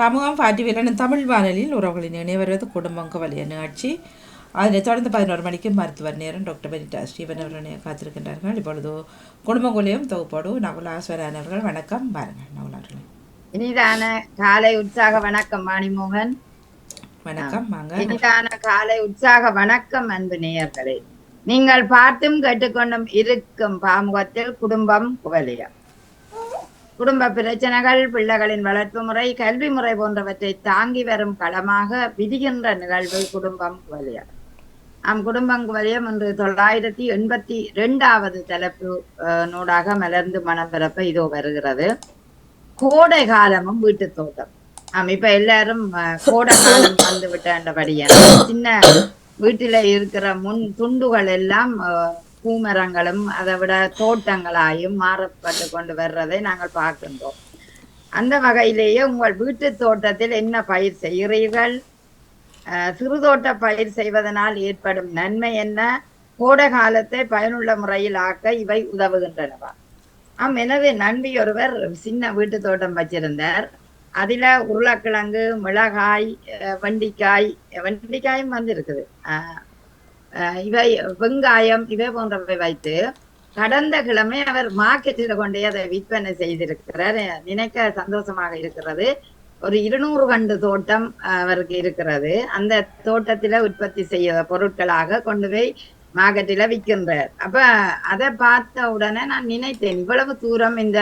காமுகம் பாட்டிவிலன் தமிழ் வானொலியில் உறவுகளின் இணைவரது குடும்பம் கவலைய நிகழ்ச்சி. அதனைத் தொடர்ந்து 11 மணிக்கு மருத்துவர் நேரம் டாக்டர் பெனிட்டா ஸ்டீவன் அவர்களை காத்திருக்கின்றார்கள். இப்பொழுது குடும்பங்களையும் தொகுப்போடு நகுலாஸ்வரன் அவர்கள். வணக்கம் பாருங்கள் நகுலார்கள். இனிதான காலை உற்சாக வணக்கம் வாணிமோகன். வணக்கம் வாங்க. இனிதான காலை உற்சாக வணக்கம் அன்பு நேயர்களே. நீங்கள் பார்த்தும் கேட்டுக்கொண்டும் இருக்கும் பாமுகத்தில் குடும்பம் குவலியம். குடும்ப பிரச்சனைகள், பிள்ளைகளின் வளர்ப்பு முறை, கல்வி முறை போன்றவற்றை தாங்கி வரும் களமாக விதிகின்ற நிகழ்வு குடும்பம் குவலியம். குடும்பம் குவலியம் இன்று 982வது தலைப்பு நூடாக மலர்ந்து மனம் பிறப்ப இதோ வருகிறது. கோடை காலமும் வீட்டு தோட்டம். இப்ப எல்லாரும் கோடை காலம் வந்து விட்டபடியான சின்ன வீட்டில இருக்கிற முன் துண்டுகள் எல்லாம் பூமரங்களும் அதை விட தோட்டங்களாயும் மாறப்பட்டு கொண்டு வர்றதை நாங்கள் பார்க்கின்றோம். அந்த வகையிலேயே உங்கள் வீட்டு தோட்டத்தில் என்ன பயிர் செய்கிறீர்கள்? சிறுதோட்ட பயிர் செய்வதனால் ஏற்படும் நன்மை என்ன? கோடை காலத்தை பயனுள்ள முறையில் ஆக்க இவை உதவுகின்றனவா? எனது நண்பி ஒருவர் சின்ன வீட்டு தோட்டம் வச்சிருந்தார். அதுல உருளைக்கிழங்கு, மிளகாய், வெண்டிக்காயும் வந்து இருக்குது, இவை வெங்காயம், இவை போன்றவை வைத்து கடந்த கிழமை அவர் மார்க்கெட்டில் கொண்டே அதை விற்பனை செய்திருக்கிறார். நினைக்க சந்தோஷமாக இருக்கிறது. ஒரு 200 கண்டு தோட்டம் அவருக்கு இருக்கிறது. அந்த தோட்டத்துல உற்பத்தி செய்ய பொருட்களாக கொண்டு போய் மார்க்கெட்டில விற்கின்றார். அப்ப அதை பார்த்த உடனே நான் நினைத்தேன், இவ்வளவு தூரம் இந்த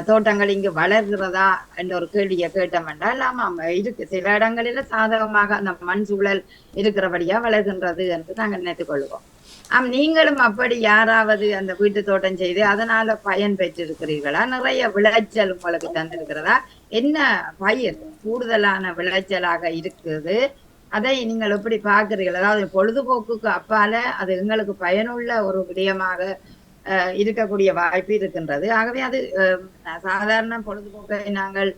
தோட்டங்கள் இங்கு வளர்கிறதா என்ற ஒரு கேள்வியை கேட்டோம் என்றால், ஆமாம் இருக்கு, சில இடங்களில சாதகமாக அந்த மண் சூழல் இருக்கிறபடியா வளர்கின்றது என்று நாங்கள் நினைத்துக் கொள்வோம். நீங்களும் அப்படி யாராவது அந்த வீட்டு தோட்டம் செய்து அதனால பயன் பெற்றிருக்கிறீர்களா? நிறைய விளைச்சல் உங்களுக்கு தந்திருக்கிறதா? என்ன பயிர் கூடுதலான விளைச்சலாக இருக்குது? அதை நீங்கள் எப்படி பார்க்கிறீர்கள்? அதாவது பொழுதுபோக்குக்கு அப்பால அது எங்களுக்கு பயனுள்ள ஒரு விடயமாக இருக்கக்கூடிய வாய்ப்பு இருக்கின்றது. ஆகவே அது சாதாரண பொழுதுபோக்கை நாங்கள்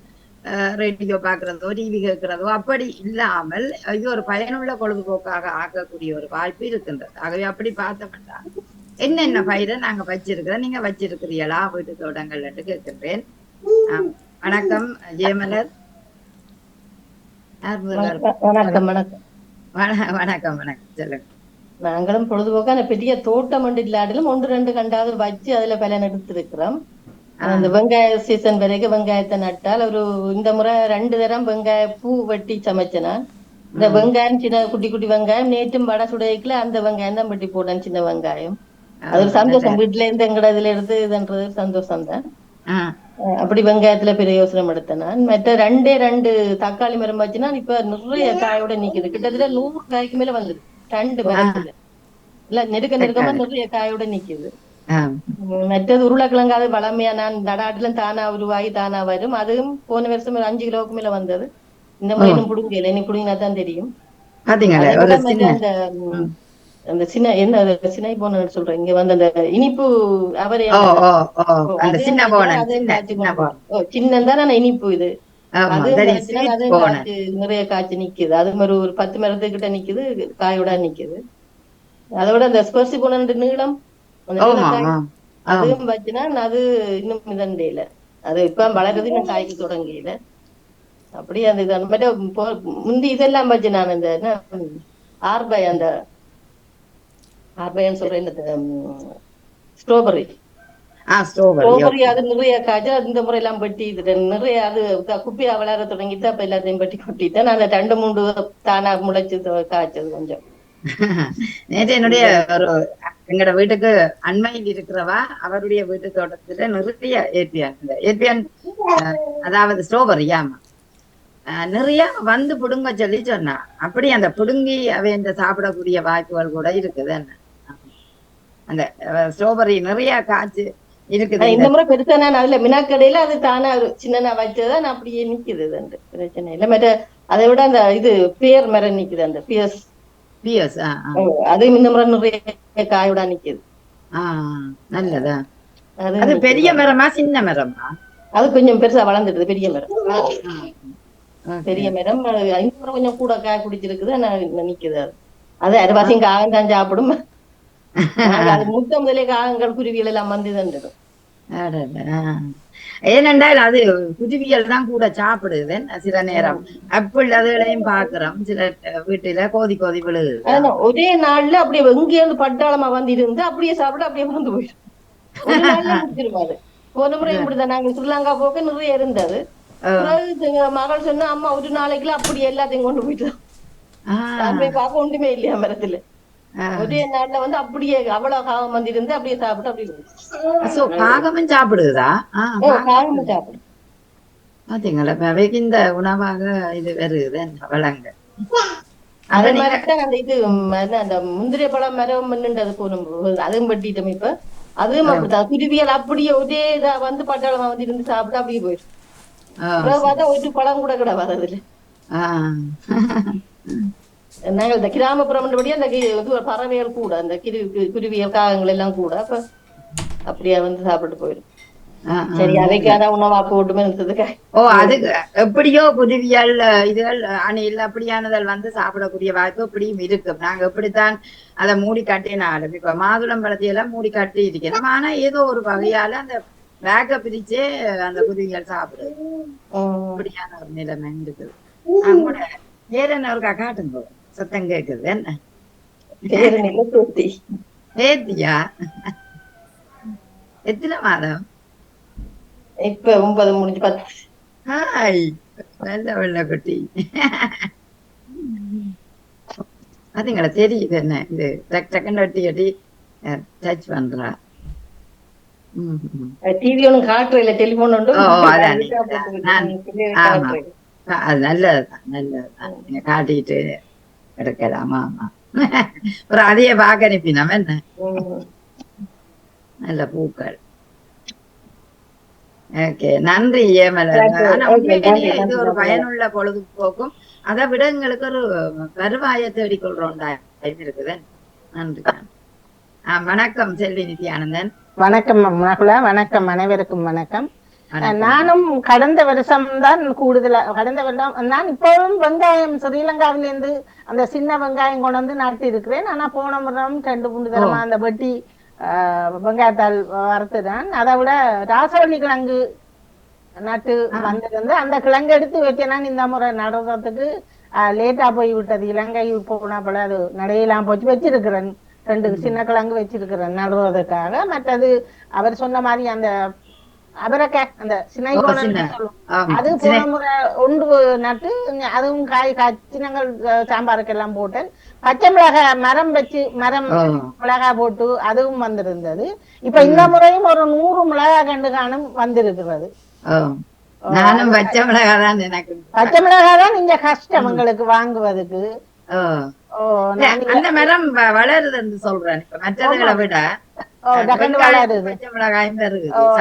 ரேடியோ பார்க்கிறதோ டிவி கேட்கிறதோ அப்படி இல்லாமல் இது ஒரு பயனுள்ள பொழுதுபோக்காக ஆக்கக்கூடிய ஒரு வாய்ப்பு இருக்கின்றது. ஆகவே அப்படி பார்த்தோம்னா என்னென்ன பயிரை நாங்க வச்சிருக்கிறோம், நீங்க வச்சிருக்கிறீங்களா வீட்டு தோட்டங்கள் என்று கேட்கின்றேன். வணக்கம் ஜெயமலர். வணக்கம் வணக்கம் வணக்கம் வணக்கம் சொல்லுங்க. நாங்களும் பொழுதுபோக்கா பெரிய தோட்டம் ஒன்று இல்லாட்டிலும் 1-2 கண்டாவது வச்சு அதுல பலன் எடுத்திருக்கிறோம். அந்த வெங்காய சீசன் வரைக்கும் வெங்காயத்தை நட்டால் இந்த முறை 2 தரம் வெங்காய பூ வெட்டி சமைச்சனா. இந்த வெங்காயம் சின்ன குட்டி குட்டி வெங்காயம் நேற்றும் வடை சுடைக்குல அந்த வெங்காயம் தான் வெட்டி போட்டேன், சின்ன வெங்காயம். அது ஒரு சந்தோஷம், வீட்டுல இருந்து எங்கட இதுல இருந்து இதுன்றது சந்தோஷம் தான். அப்படி வெங்காயத்துல பிரயோசனம் எடுத்தேன் நான். மற்ற 2 தக்காளி மரம் வச்சுன்னா இப்ப நிறைய காயோட நிக்குது. கிட்டத்தட்ட 100 காய்க்கு மேல வந்துது 2 மரத்துல. இல்ல நெருக்கமா நிறைய காயோட நிக்குது. மற்றது உருளைக்கிழங்கு, அது வளமையா நான் நடாட்டுல தானா உருவாகி தானா வரும். அதுவும் போன வருஷம் ஒரு 5 கிலோவுக்கு மேல வந்தது. இந்த முறை இன்னும் புடுங்கல, இன்னும் புடுங்கினா தான் தெரியும். அந்த சின்ன என்ன சின்ன போன சொல்றேன், இங்க வந்து அந்த இனிப்பு அவரே சின்னதான் ஆனா இனிப்பு இது. அது நிறைய காய்ச்சி நிக்குது. அது மாதிரி ஒரு 10 மரத்துக்கிட்ட நிக்குது, காயோட நிக்குது. அதோட அந்த ஸ்பர்சி போன நீளம் அதுவும் வச்சுனா அது இன்னும் இதண்டையில அது இப்ப வளர்றது இன்னும் காய்க்கு தொடங்கல. அப்படியே அந்த இது முந்தி இதெல்லாம் வச்சு நான் இந்த ஆர்பைன்னு சொல்றேன், ஸ்ட்ராபெரி அது நிறைய காய்ச்சி இந்த முறை எல்லாம் வெட்டி இது நிறைய அது குப்பியா வளர தொடங்கிட்டு அப்ப எல்லாத்தையும் வெட்டி கொட்டிட்டேன். அந்த 2-3 தானா முளைச்சு காய்ச்சது கொஞ்சம். நேற்று என்னுடைய ஒரு எங்கட வீட்டுக்கு அண்மையில் இருக்கிறவா அவருடைய வீட்டு தோட்டத்துல நிறைய ஏற்பியான் அதாவது ஸ்ட்ராபெரி நிறைய வந்து புடுங்க சொல்லி சொன்னா. அப்படி அந்த புடுங்கி அவை சாப்பிடக்கூடிய வாய்ப்புகள் கூட இருக்குது. அந்த ஸ்ட்ராபெரி நிறைய காய்ச்சி இருக்குது. இந்த முறை பெருசா நான் அதுல மினாக்கடையில அது தானா சின்ன வச்சதான் அப்படியே நிக்குது. பிரச்சனை இல்லை. மற்ற அதை விட அந்த இது பேர் மரம் நிக்குது, அந்த பியர்ஸ் அது இந்த முறை நிறைய காயோட நிக்குது. நல்லதா? அது பெரிய மரமா சின்ன மரமா? அது கொஞ்சம் பெருசா வளர்ந்துடுது, பெரிய மரம். பெரிய மரம் இந்த முறை கொஞ்சம் கூட காய் குடிச்சிருக்குது, நிக்குது. அது அரைவாசியும் காகம் தான் சாப்பிடும். அது முத்த முதலே காகங்கள் குருவிகள் எல்லாம் வந்து தந்துடும். அடடா. ஏனென்றால் அது குருவியல் தான் கூட சாப்பிடுது சில நேரம். ஆப்பிள் அதுகளையும் பாக்குறோம் சில வீட்டுல கோதி கோதி விழுது. ஆனா ஒரே நாள்ல அப்படியே எங்கே இருந்து பட்டாளமா வந்து இருந்து அப்படியே சாப்பிட்டு அப்படியே வந்து போயிடும். ஒரு நாள்ல முடிச்சிருமா அது. போன முறை இப்படிதான் நாங்க ஸ்ரீலங்கா போக நிறைய இருந்தது. பிறகு எங்க மகள் சொன்னா அம்மா ஒரு நாளைக்குள்ள அப்படி எல்லாத்தையும் கொண்டு போயிட்டு நான் போய் பார்க்க ஒன்றுமே இல்லையா மரத்துல. ஒரே நாள்ல வந்து அப்படியே அவ்வளவு காகம் வந்து இருந்து அப்படியே சாப்பிட்டு அப்படியே காகமும் சாப்பிடுதா? காகமும் சாப்பிடும். பாத்தீங்களா அவைக்கு இந்த உணவாக இது வருது வளங்க. அதே மாதிரிதான் அந்த இது அந்த முந்திரி பழம் மரம் நின்றது போனோம் அதுவும் பட்டிட்டோம். இப்ப அதுவும் அப்படித்தான் குருவியல் அப்படியே ஒரே இதா வந்து பட்டாளமா வந்து இருந்து சாப்பிட்டு அப்படியே போயிடும். பார்த்தா ஒரு பழம் கூட கிட வரதுல. நாங்கள் இந்த கிராமப்புறம்ன்றபடி அந்த பறவைகள் கூட அந்த குருவியல் காகங்கள் எல்லாம் கூட அப்ப அப்படியே வந்து சாப்பிட்டு போயிடும். சரி அதைக்கான உணவா போட்டுமே இருந்ததுக்கு. அது எப்படியோ குருவியல் இதுகள் அணில் அப்படியானதல் வந்து சாப்பிடக்கூடிய வாய்ப்பு எப்படியும் இருக்கு. நாங்க எப்படித்தான் அதை மூடி கட்டினாலும் இப்ப மாதுளம் பழத்தையெல்லாம் மூடி கட்டி இருக்கிறோம். ஆனா ஏதோ ஒரு வகையால அந்த வேக பிரிச்சே அந்த குருவிகள் சாப்பிடுது. அப்படியான ஒரு நிலைமை இருக்குது. கூட வேற என்ன ஒரு காட்டுங்க சத்தம் கேக்குது. என்ன பேத்தியா? எத்தனை மாதம்? இப்ப 9 முடிஞ்சு 10. ஹாய் நல்ல வெள்ள குட்டி. அதுங்களா தெரியுது என்ன இது டக் டக்குன்னு வெட்டி கட்டி டச் பண்றா. டிவி ஒன்னும் காட்டுற இல்ல டெலிபோன் உண்டு. அது நல்லதுதான் நல்லதுதான் நீங்க காட்டிட்டு எடுக்கலாமா. ஆமா அப்புறம் அதையே பார்க்க அனுப்பினோம் என்ன நல்ல பூக்கள். ஓகே நன்றி ஏமலர். ஆனா உண்மையிலேயே இது ஒரு பயனுள்ள பொழுதுபோக்கும் அதை விட எங்களுக்கு ஒரு வருவாயை தேடிக்கொள்றோம்டா இருக்குது. நன்றி. வணக்கம் செல்வி நித்யானந்தன். வணக்கம் மகுலா. வணக்கம் அனைவருக்கும் வணக்கம். நானும் கடந்த வருஷம் தான் கடந்த வருடம் நான் இப்போவும் வெங்காயம் ஸ்ரீலங்காவிலிருந்து அந்த சின்ன வெங்காயம் கொண்டு வந்து நட்டு இருக்கிறேன். ஆனா போன முறம் 2-3 தரமா அந்த வெட்டி வெங்காயத்தால் வறுத்துதான். அதை விட ராசவள்ளி கிழங்கு நட்டு வந்திருந்து அந்த கிழங்கு எடுத்து வச்சேன். இந்த முறை நடுறதுக்கு லேட்டா போய் விட்டது. இலங்கை போனா போல அது நடையெல்லாம் போச்சு. வச்சிருக்கிறேன் 2 சின்ன கிழங்கு வச்சிருக்கிறேன் நடுறதுக்காக. மற்றது அவர் சொன்ன மாதிரி அந்த அவரைக்காய் அந்த சின்ன அது போன முறை ஒன்று நட்டு அதுவும் காய் காய்ச்சி நாங்கள் சாம்பாருக்கு எல்லாம் போட்டேன். பச்சை மிளகாய் மரம் வச்சு மிளகாய் போட்டு அதுவும் வந்திருந்தது. இப்ப இந்த முறையும் ஒரு 100 மிளகாய் கண்டு காணும் வந்திருக்கிறது. பச்சை மிளகாய் தான் இங்க கஷ்டம் எங்களுக்கு வாங்குவதுக்கு. அந்த மரம் வளருது என்று சொல்றேன். மற்றதுகளை விட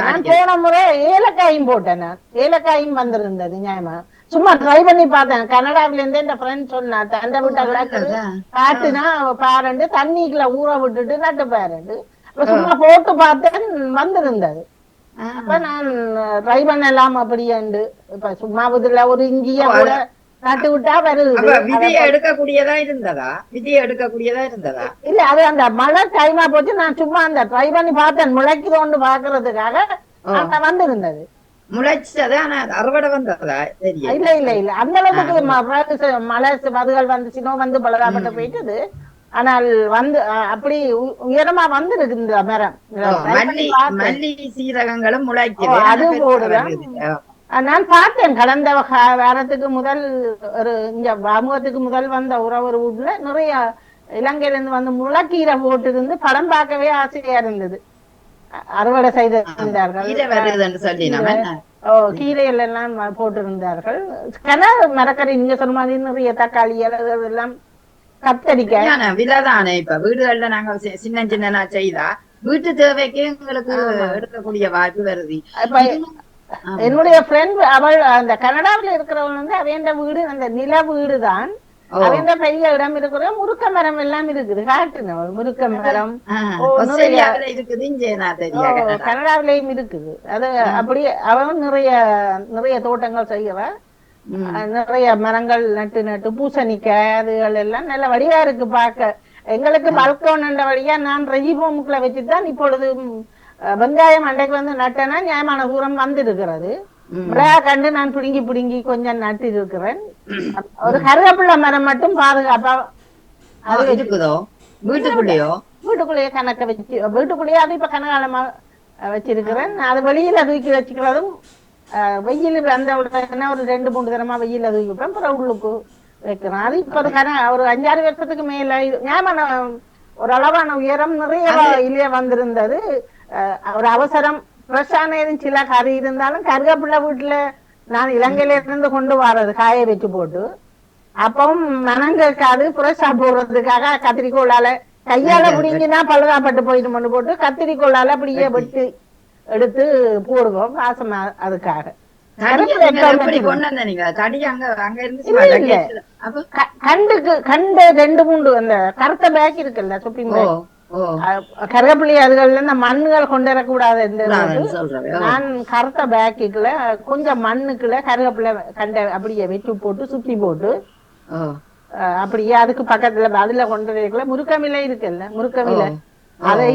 நான் போன முறை ஏலக்காயும் போட்டேன். நான் ஏலக்காயும் வந்திருந்தது நியாயமா. சும்மா ட்ரை பண்ணி பார்த்தேன். கனடாவில இருந்தே இந்த ஃப்ரெண்ட் சொன்னா அந்த விட்ட காட்டுனா பாருண்டு தண்ணிக்குள்ள ஊற விட்டுட்டு நட்டு பாருண்டு சும்மா போட்டு பார்த்தேன் வந்திருந்தது. அப்ப நான் ட்ரை பண்ணலாம் அப்படியாண்டு இப்ப சும்மா இதுல ஒரு இஞ்சிய கூட நட்டு விட்டா வருது. விதையை எடுக்கக்கூடியதா இருந்ததா? இல்ல அது அந்த மழை டைமா போச்சு. நான் சும்மா அந்த ட்ரை பண்ணி பார்த்தேன் முளைக்குதோன்னு பாக்குறதுக்காக வந்திருந்தது. முளைச்சதா அறுவடை வந்ததா? இல்ல இல்ல இல்ல அந்த அளவுக்கு மழை மதுகள் வந்துச்சுனோ வந்து பலதாப்பட்டு போயிட்டது. ஆனால் வந்து அப்படி உயரமா வந்திருக்கு இந்த மரம். மல்லி சீரகங்களும் முளைக்குது. அது போடுதான் நான் பார்த்தேன். கடந்த வாரத்துக்கு முதல் ஒரு இந்த சமூகத்துக்கு முதல் வந்த ஒரு வீட்டுல நிறைய இலங்கையில இருந்து வந்து முளைக்கீரை போட்டு இருந்து படம் பார்க்கவே ஆசையா இருந்தது. அறுவடை செய்திருந்தார்கள். கீரைகள் எல்லாம் போட்டிருந்தார்கள். மரக்கறி நீங்க சொன்ன மாதிரி நிறைய தக்காளி எல்லாம் கத்தரிக்காய் விலைதானே. இப்ப வீடுகள்ல நாங்க சின்ன சின்ன செய்தா வீட்டு தேவைக்கு எங்களுக்கு எடுக்கக்கூடிய வாய்ப்பு வருது. என்னுடைய ஃப்ரெண்ட் அவள் அந்த கனடாவில இருக்கிறவங்க வந்து அவையண்ட வீடு அந்த நில வீடு தான். அவையண்ட பெரிய இடம் இருக்கிற முருக்க மரம் எல்லாம் இருக்குது. காட்டுனவள் முருக்க மரம் கனடாவிலையும் இருக்குது. அது அப்படி அவன் நிறைய தோட்டங்கள் செய்யவ. நிறைய மரங்கள் நட்டு பூசணிக்காய் அதுகள் எல்லாம் நல்ல வடிவா இருக்கு பார்க்க. எங்களுக்கு பல்கோன் வழியா நான் ரெஜிபோமுக்குள்ள வச்சுதான் இப்பொழுது வெங்காயம் அண்டைக்கு வந்து நட்டேன்னா நியாயமான தூரம் வந்திருக்கிறது. மிளகா கண்டு நான் பிடுங்கி பிடுங்கி கொஞ்சம் நட்டு இருக்கிறேன். ஒரு கருவேப்பிள்ளை மரம் மட்டும் பாதுகாப்பா அது இருக்குதோ வீட்டுக்குள்ளேயோ? வீட்டுக்குள்ளேயே கணக்க வச்சு வீட்டுக்குள்ளேயே அது இப்ப கனகாலமா வச்சிருக்கிறேன். அது வெளியில தூக்கி வச்சுக்கிறதும் வெயில் அந்த உடனே ஒரு 2-3 தினமா வெயில தூக்கி வைப்பேன். அப்புறம் உள்ளுக்கு வைக்கிறேன். அது இப்ப ஒரு 5-6 வருஷத்துக்கு மேல ஞாபகம் ஒரு அளவான உயரம் நிறைய இல்லையே வந்திருந்தது. ஒரு அவசரம் ஃப்ரெஷ்ஷான சில கறி இருந்தாலும் கருவேப்பிள்ளை வீட்டுல நான் இலங்கையில இருந்து கொண்டு வர்றது காய வச்சு போட்டு அப்பவும் மனங்காது ஃப்ரெஷ்ஷா போடுறதுக்காக கத்திரிக்கோளால கையால பிடிங்கினா பழுதாப்பட்டு போயிட்டு போட்டு கத்திரிக்கோளால அப்படியே வெட்டி எடுத்து போடுவோம் வாசமா. அதுக்காக கண்டு 2-3 அந்த கருத்த பேக் இருக்குல்ல ஷாப்பிங் பேக் கருவேப்பிள்ளை அதுகள்ல இந்த மண்ணுகள் கொண்டு வரக்கூடாது. நான் கருத்த பேக்குல கொஞ்சம் மண்ணுக்குள்ள கருவேப்பிள்ளை கண்ட அப்படியே வச்சு போட்டு சுத்தி போட்டு அப்படியே அதுக்கு பக்கத்துல அதுல கொண்டு வரக்குள்ள முருக்கமிலை இருக்குல்ல முருக்கமிலை அதை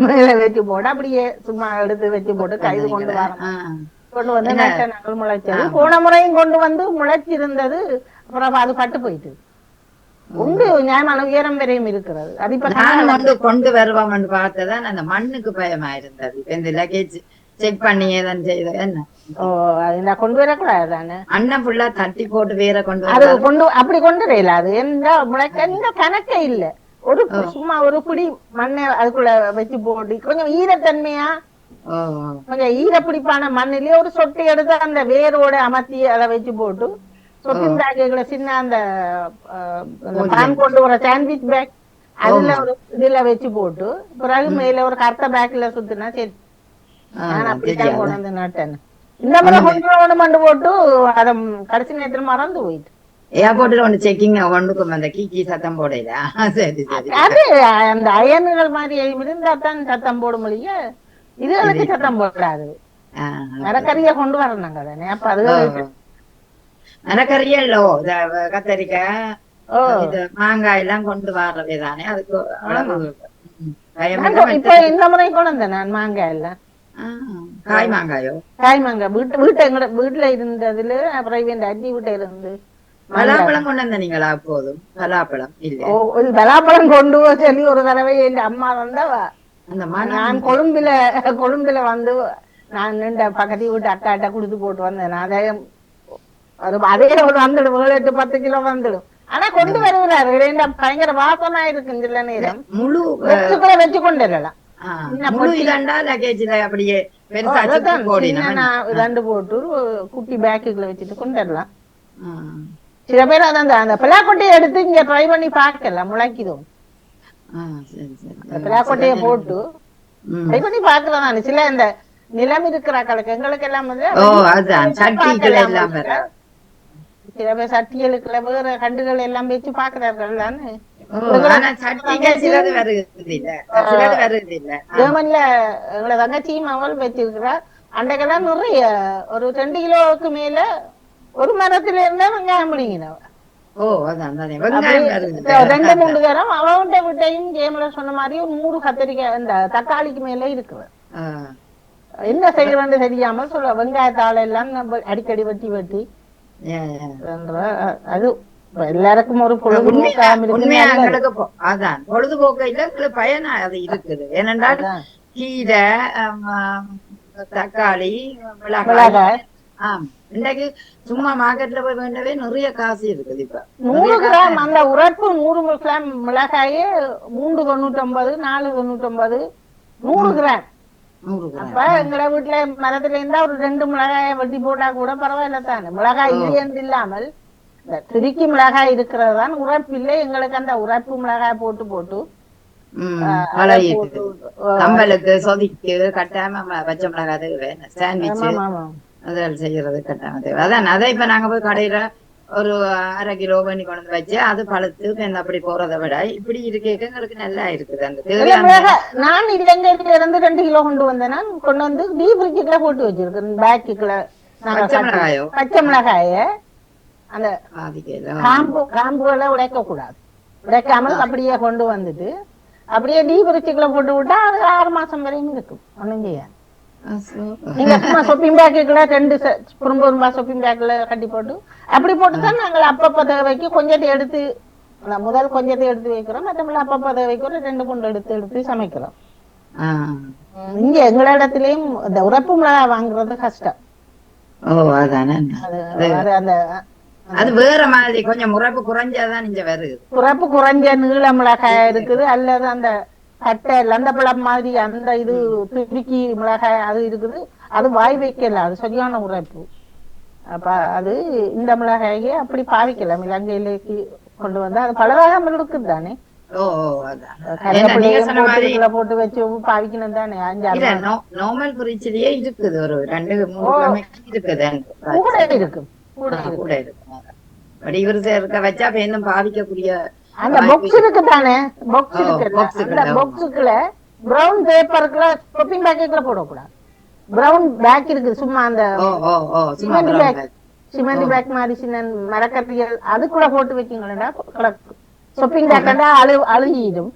மேல வச்சு போட்டு அப்படியே சும்மா எடுத்து வச்சு போட்டு கைது கொண்டு வந்து நாங்கள் முளைச்சது. போன முறையும் கொண்டு வந்து முளைச்சிருந்தது. அப்புறம் அது பட்டு போயிட்டு உண்டு நியாயமான உயரம் வரையும் இருக்கிறது. அது இப்ப கொண்டு வருவோம் பார்த்ததான் அந்த மண்ணுக்கு பயமா இருந்தது. இந்த லக்கேஜ் செக் பண்ணி ஏதான் செய்த என்ன கொண்டு வரக்கூடாது தானே அண்ணன் ஃபுல்லா தட்டி போட்டு வேற கொண்டு அது கொண்டு அப்படி கொண்டு வரல. அது எந்த முளைக்க கணக்கே இல்ல. ஒரு சும்மா ஒரு பிடி மண்ணை அதுக்குள்ள வச்சு போட்டு கொஞ்சம் ஈரத்தன்மையா கொஞ்சம் ஈரப்பிடிப்பான மண்ணிலேயே ஒரு சொட்டை எடுத்து அந்த வேரோட அமர்த்தி அதை வச்சு போட்டு சொட்டின் பேக்குகளை சின்ன அந்த பான் கொண்டு வர சாண்ட்விச் பேக் அதுல ஒரு இதுல வச்சு போட்டு பிறகு மேல ஒரு கருத்த பேக்ல சுத்தினா சரி. நான் அப்படித்தான் கொண்டு வந்து நட்டேன். இந்த முறை கொண்டு மண்டு போட்டு அதை கடைசி நேரத்துல மறந்து போயிட்டு ஏர்போர்ட்ல ஒண்ணு செக்கிங் ஒன்றுக்கும் அந்த கீக்கி சத்தம் போடல. சரி சரி அது அந்த அயன்கள் மாதிரி இருந்தாத்தான் சத்தம் போட முடிய இதுகளுக்கு சத்தம் போடாது. மரக்கறிய கொண்டு வரணுங்க தானே. அப்ப அது மரக்கறியல்லோ கத்தரிக்காய் மாங்காய் எல்லாம் கொண்டு வர்றதே தானே. அதுக்கு இப்ப இந்த முறை கொண்டு வந்தேன் நான் மாங்காய் எல்லாம். காய் மாங்காயோ? காய் மாங்காய் வீட்டுல இருந்ததுல அப்புறம் அஜி வீட்டை இருந்து பலாப்பழம் கொண்டு வந்த நீங்களா? போதும் பலாப்பழம் இல்ல. பலாப்பழம் கொண்டு சொல்லி ஒரு தடவை என் அம்மா வந்தவா நான் கொழும்புல வந்து நான் நின்ற பக்கத்து வீட்டு அக்காட்ட குடுத்து போட்டு வந்தேன். அதே ஒரு வந்துடும் 7-10 கிலோ வந்துடும். ஆனா கொண்டு வருகிறாரு பயங்கர வாசமா இருக்கு. சில நேரம் முழு வச்சு கொண்டு வரலாம். அப்படியே போட்டு குட்டி பேக்குகளை வச்சுட்டு கொண்டு வரலாம். சில பேர் அந்த பிளாக்கொட்டையை எடுத்து இங்க ட்ரை பண்ணி பாக்கலாம் முளைக்குதும். பிளாக்கொட்டைய போட்டு ட்ரை பண்ணி பாக்கலாம். நான் சில இந்த நிலம் இருக்கிற கணக்கு எங்களுக்கு எல்லாம் வந்து சில பேர் சட்டிகளுக்குள்ள வேற கண்டுகள் எல்லாம் வச்சு பாக்குறார்கள் தானே. ஜெர்மன்ல எங்களை தங்கச்சியும் அவள் வச்சிருக்கிறா. அண்டைக்கெல்லாம் நிறைய ஒரு 2 கிலோவுக்கு மேல ஒரு மரத்துல இருந்தா வெங்காயம் பிடிங்கினவ. 2-3 தரம் அவன்கிட்ட விட்டையும் கேம்ல சொன்ன மாதிரி 100 கத்திரிக்காய் இந்த தக்காளிக்கு மேல இருக்குது. என்ன செய்யறன்னு தெரியாம சொல்ல வெங்காயத்தாள் எல்லாம் அடிக்கடி வெட்டி அது எல்லாருக்கும் ஒரு அதான் பொழுதுபோக்கு இல்ல பயனா அது இருக்குது. ஏனென்றால் கீரை தக்காளி மிளகாய் இன்னைக்கு சும்மா மார்க்கெட்ல போய் வேண்டவே நிறைய காசு இருக்குது. இப்ப 100 கிராம் அந்த உரைப்பு 100 கிராம் மிளகாயே 3,99 4,99 100 கிராம். அப்ப எங்களை வீட்டுல மரத்துல இருந்தா ஒரு 2 மிளகாய வெட்டி போட்டா கூட பரவாயில்ல தானே. மிளகாய் இல்லையென்று இல்லாமல் திருக்கி மிளகாய் இருக்கிறது தான் உரைப்பு இல்லை. எங்களுக்கு அந்த உரைப்பு மிளகாய் போட்டு போட்டு கம்பலுக்கு சொதிக்கு கட்டாம பச்சை மிளகாய் சாண்ட்விச் அதெல்லாம் செய்யறது கட்டாம தேவை. அதான் அதை இப்ப நாங்க போய் கடையில ஒரு 1/2 கிலோ பண்ணி கொண்டு வச்சு அது பழுத்து அப்படி போறதை விட இப்படி இருக்க எங்களுக்கு நல்லா இருக்குது. அந்த நான் இலங்கையில இருந்து 2 கிலோ கொண்டு வந்தேன். கொண்டு வந்து டீப் ஃப்ரிட்ஜுக்குள்ள போட்டு வச்சிருக்கேன். பேக்குக்குள்ள பச்சை மிளகாய அந்த காம்புகளை உடைக்க கூடாது. உடைக்காமல் அப்படியே கொண்டு வந்துட்டு அப்படியே டீ பிரிச்சுக்குள்ள போட்டு விட்டா அது 6 மாசம் வரையும் இருக்கும், ஒண்ணும் செய்யாது. நீங்க சும்மா ஷாப்பிங் பேக்குல 2 குறும்பா ஷாப்பிங் பேக்ல கட்டி போட்டு அப்படி போட்டுதான் நாங்கள் அப்பப்ப தேவைக்கு கொஞ்சத்தை எடுத்து முதல் கொஞ்சத்தை எடுத்து வைக்கிறோம், மற்றபடி அப்பப்ப தேவைக்கு ஒரு 2 குண்டு எடுத்து எடுத்து சமைக்கிறோம். இங்க எங்கள இடத்துலயும் இந்த உரப்பு மிளகாய் வாங்குறது கஷ்டம். அது வேற மாதிரி கொஞ்சம் உரப்பு குறைஞ்சாதான் இங்க வருது. உரப்பு குறைஞ்ச நீள மிளகாய் இருக்குது, அல்லது அந்த கட்டை லந்த பழம் மாதிரி அந்த இது துருக்கி மிளகாய் அது இருக்குது. அது வாய் வைக்கல, அது சரியான உரைப்பு. அப்ப அது இந்த மிளகாயை அப்படி பாவிக்கலாம், இலங்கையிலேக்கு கொண்டு வந்தா அது பலவாக இருக்குது தானே. போட்டு வச்சு பாவிக்கணும் தானே. நார்மல் குறிச்சிலேயே இருக்குது, ஒரு 2-3 இருக்குது கூட இருக்கும். இருக்க வச்சா பேருந்தும் பாவிக்கக்கூடிய அந்த பாக்ஸ் இருக்கு தானே, பாக்ஸ் இருக்கு. அந்த பாக்ஸுக்குள்ள பிரவுன் பேப்பருக்குள்ள ஷாப்பிங் பேக்குக்குள்ள போடக்கூடாது, பிரவுன் பேக் இருக்கு சும்மா அந்த சிமெண்ட் பேக் மாதிரி சின்ன மரக்கட்டிகள் அதுக்குள்ள போட்டு வைக்கீங்களா ஷாப்பிங் பேக்கண்டா அழுகிடும்.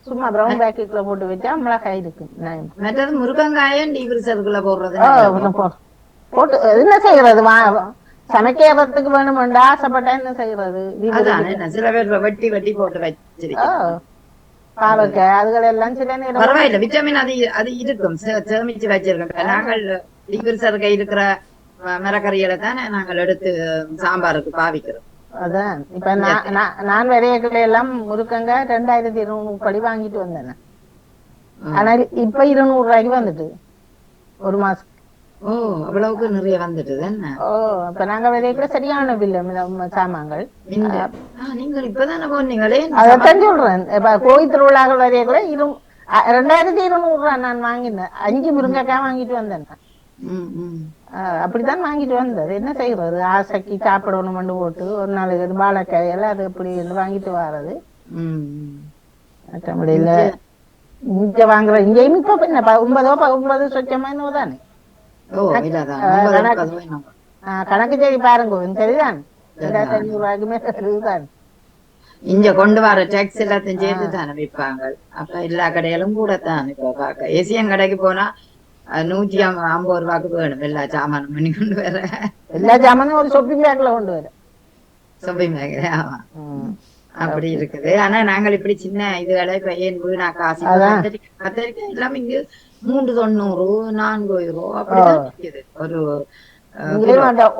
சும்மா பிரவுன் பேக்குக்குள்ள போட்டு வச்சா மிளகாய் இருக்கு. மற்றது முருங்கங்காயம் டீபிரிசருக்குள்ள போடுறது போட்டு என்ன செய்யறது, சமைக்கிறதுக்கு வேணும்டா ஆசைப்பட்டா என்ன செய்யறது. சில பேர் வெட்டி வெட்டி போட்டு வச்சிருக்கோம் பாவக்காய் அதுகள் எல்லாம் சில நேரம் பரவாயில்ல, விட்டமின் அது இருக்கும், சேமிச்சு வச்சிருக்கோம். நாங்கள் டீபிரிசருக்கை இருக்கிற மரக்கறிகளை தானே நாங்கள் எடுத்து சாம்பாருக்கு பாவிக்கிறோம். அதான் இப்ப நான் விரையக்களை எல்லாம் முருக்கங்க 2200 படி வாங்கிட்டு வந்தேன். ஆனால் இப்ப 200 ரூபாய்க்கு வந்துட்டு ஒரு மாசம். அவ்வளவுக்கு நிறைய வந்துட்டு. இப்ப நாங்க விரையக்களை சரியான பில்லு சாமான்கள். நீங்கள் இப்பதானே போனீங்களே, அதான் சொல்றேன். இப்ப கோயில் திருவிழாக்கள் விரையக்களை 2200 ரூபாய் நான் வாங்கினேன். 5 முருங்கைக்காய் வாங்கிட்டு வந்தேன். அப்படித்தான் வாங்கிட்டு வந்தது. என்ன செய்யறது, ஆசைக்கு சாப்பிடணும் போட்டு ஒரு நாளைக்கு வாழைக்காய் எல்லாம் அது அப்படி வாங்கிட்டு வர்றது. மற்றபடியில இங்க வாங்குற இங்கேயும் இப்ப என்ன 9 சொச்சமா என்னவோ தானே கணக்கு சரி பாருங்க, சரிதான் 2500 ரூபாய்க்குமே சரிதான். இங்க கொண்டு வர டாக்ஸ் எல்லாத்தையும் சேர்த்து தானே விற்பாங்க. அப்ப எல்லா கடைகளும் கூட தான். இப்ப பாக்க ஏசியன் கடைக்கு போனா 150 ரூபாய்க்கு வேணும் எல்லா சாமானும் பண்ணி கொண்டு வர. எல்லா சாமானும் ஒரு ஷாப்பிங் பேக்ல கொண்டு வர ஷாப்பிங் பேக்ல. ஆமா அப்படி இருக்குது. ஆனா நாங்கள் இப்படி சின்ன இதுகளை இப்ப ஏன் வீணா காசு கத்திரிக்காய் எல்லாம் இங்க 390 4 அப்படிதான் இருக்குது.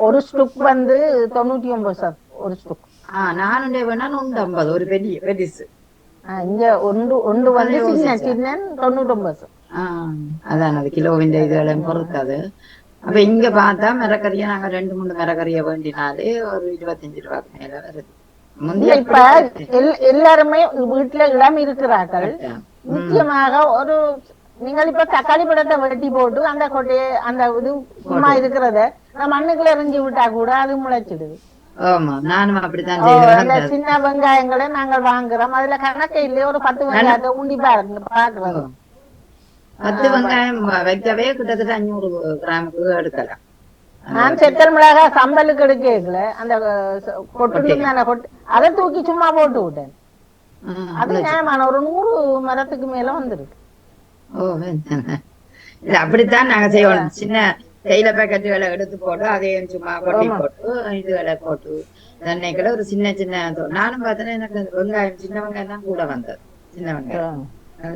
ஒரு ஸ்டுக் வந்து 99 சார் ஒரு ஸ்டுக். நானுடைய வேணா 150 ஒரு பெரிய பெருசு. இங்க ஒன்று வந்து சின்ன சின்ன 99. அதான் அது கிலோவின் இதுகளையும் பொறுத்தது. அப்ப இங்க பார்த்தா மரக்கறியை நாங்க 2-3 மரக்கறியை வேண்டினாலே ஒரு 25 ரூபாய்க்கு மேல வருது. இப்ப எல்லாருமே வீட்டுல இடம் இருக்கிறார்கள். முக்கியமாக ஒரு நீங்கள் இப்ப தக்காளி பழத்தை வெட்டி போட்டு அந்த கொட்டையை அந்த இது சும்மா இருக்கிறத மண்ணுக்குள்ள எறிஞ்சு விட்டா கூட அது முளைச்சிடுது. ஆமா நானும் அப்படித்தான் செய்வேன். சின்ன வெங்காயங்களை நாங்கள் வாங்குறோம், அதுல கணக்கே இல்லையே. ஒரு 10 வெங்காயத்தை உண்டி பாக்குறது. 10 வெங்காயம் வைக்கவே கிட்டத்தட்ட 500 கிராமுக்கு எடுக்கலாம். நான் செத்தல் மிளகாய் சம்பலுக்கு எடுக்கல, அந்த கொட்டு அதை தூக்கி சும்மா போட்டு விட்டேன். அது நியாயமான ஒரு 100 மரத்துக்கு மேல வந்துருக்கு. இல்ல அப்படித்தான் நாங்க செய்வோம். சின்ன தேயிலை பேக்கெட்டுகளை எடுத்து போட்டு அதையும் சும்மா கொட்டி போட்டு இதுகளை போட்டு எண்ணெய்களை ஒரு சின்ன சின்ன நானும் பார்த்தேன்னா எனக்கு வெங்காயம் சின்ன வெங்காயம் தான் கூட வந்தது. சின்ன வெங்காயம்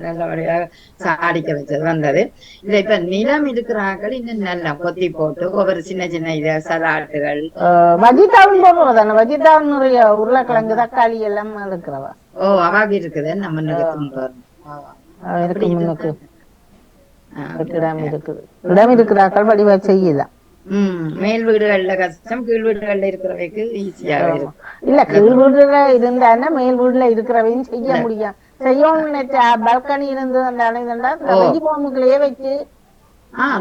நல்லபடியாக சாடிக்க வச்சது வந்தது. இல்ல இப்ப நிலம் இருக்கிறார்கள் இன்னும் நல்லா கொத்தி போட்டு ஒவ்வொரு சின்ன சின்ன இது சலாட்டுகள் வஜிதாவும் போடுறதான வஜிதாவும் நிறைய உருளைக்கிழங்கு தக்காளி எல்லாம் இருக்கிறவா. அவாக இருக்குது நம்ம இடம் இருக்குது. இடம் இருக்கிறார்கள் வடிவா செய்யலாம். மேல் வீடுகள்ல கஷ்டம், கீழ் வீடுகள்ல இருக்கிறவைக்கு ஈஸியாக இருக்கும். இல்ல கீழ் வீடுல இருந்தா மேல் வீடுல இருக்கிறவையும் செய்ய முடியும். செய்யணும்னு நினைச்சா பல்கனி இருந்து அந்த ரெஜி பாம்புக்குள்ளேயே வச்சு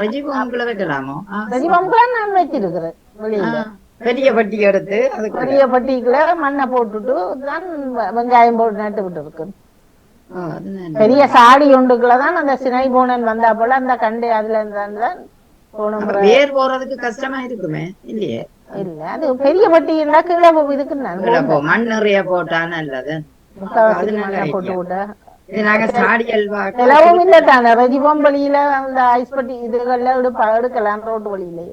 ரெஜி பாம்புக்குள்ள வைக்கலாமோ? ரெஜி பாம்புக்குள்ள நான் வச்சிருக்கிறேன். வெளியில பெரிய பட்டி எடுத்து அது பெரிய பட்டிக்குள்ள மண்ணை போட்டுட்டு தான் வெங்காயம் போட்டு நட்டு விட்டு இருக்கு. பெரிய சாடி ஒன்றுக்குள்ளதான் அந்த சினை போனன் வந்தா போல அந்த கண்டு அதுல இருந்தான் வேர் போறதுக்கு கஷ்டமா இருக்குமே இல்லையே. இல்ல அது பெரிய பட்டி இருந்தா கீழே இதுக்கு மண் நிறைய போட்டா நல்லது. முக்காவாசி அது நல்ல மண்ணை போட்டு ஐடியா. விட்டா இது நாங்க சாடியல் செலவும் இல்லை தானே. ரஜிபம் வழியில அந்த ஐஸ் பட்டி இதுகள்ல எடுக்கலாம் ரோட்டு வழியிலே.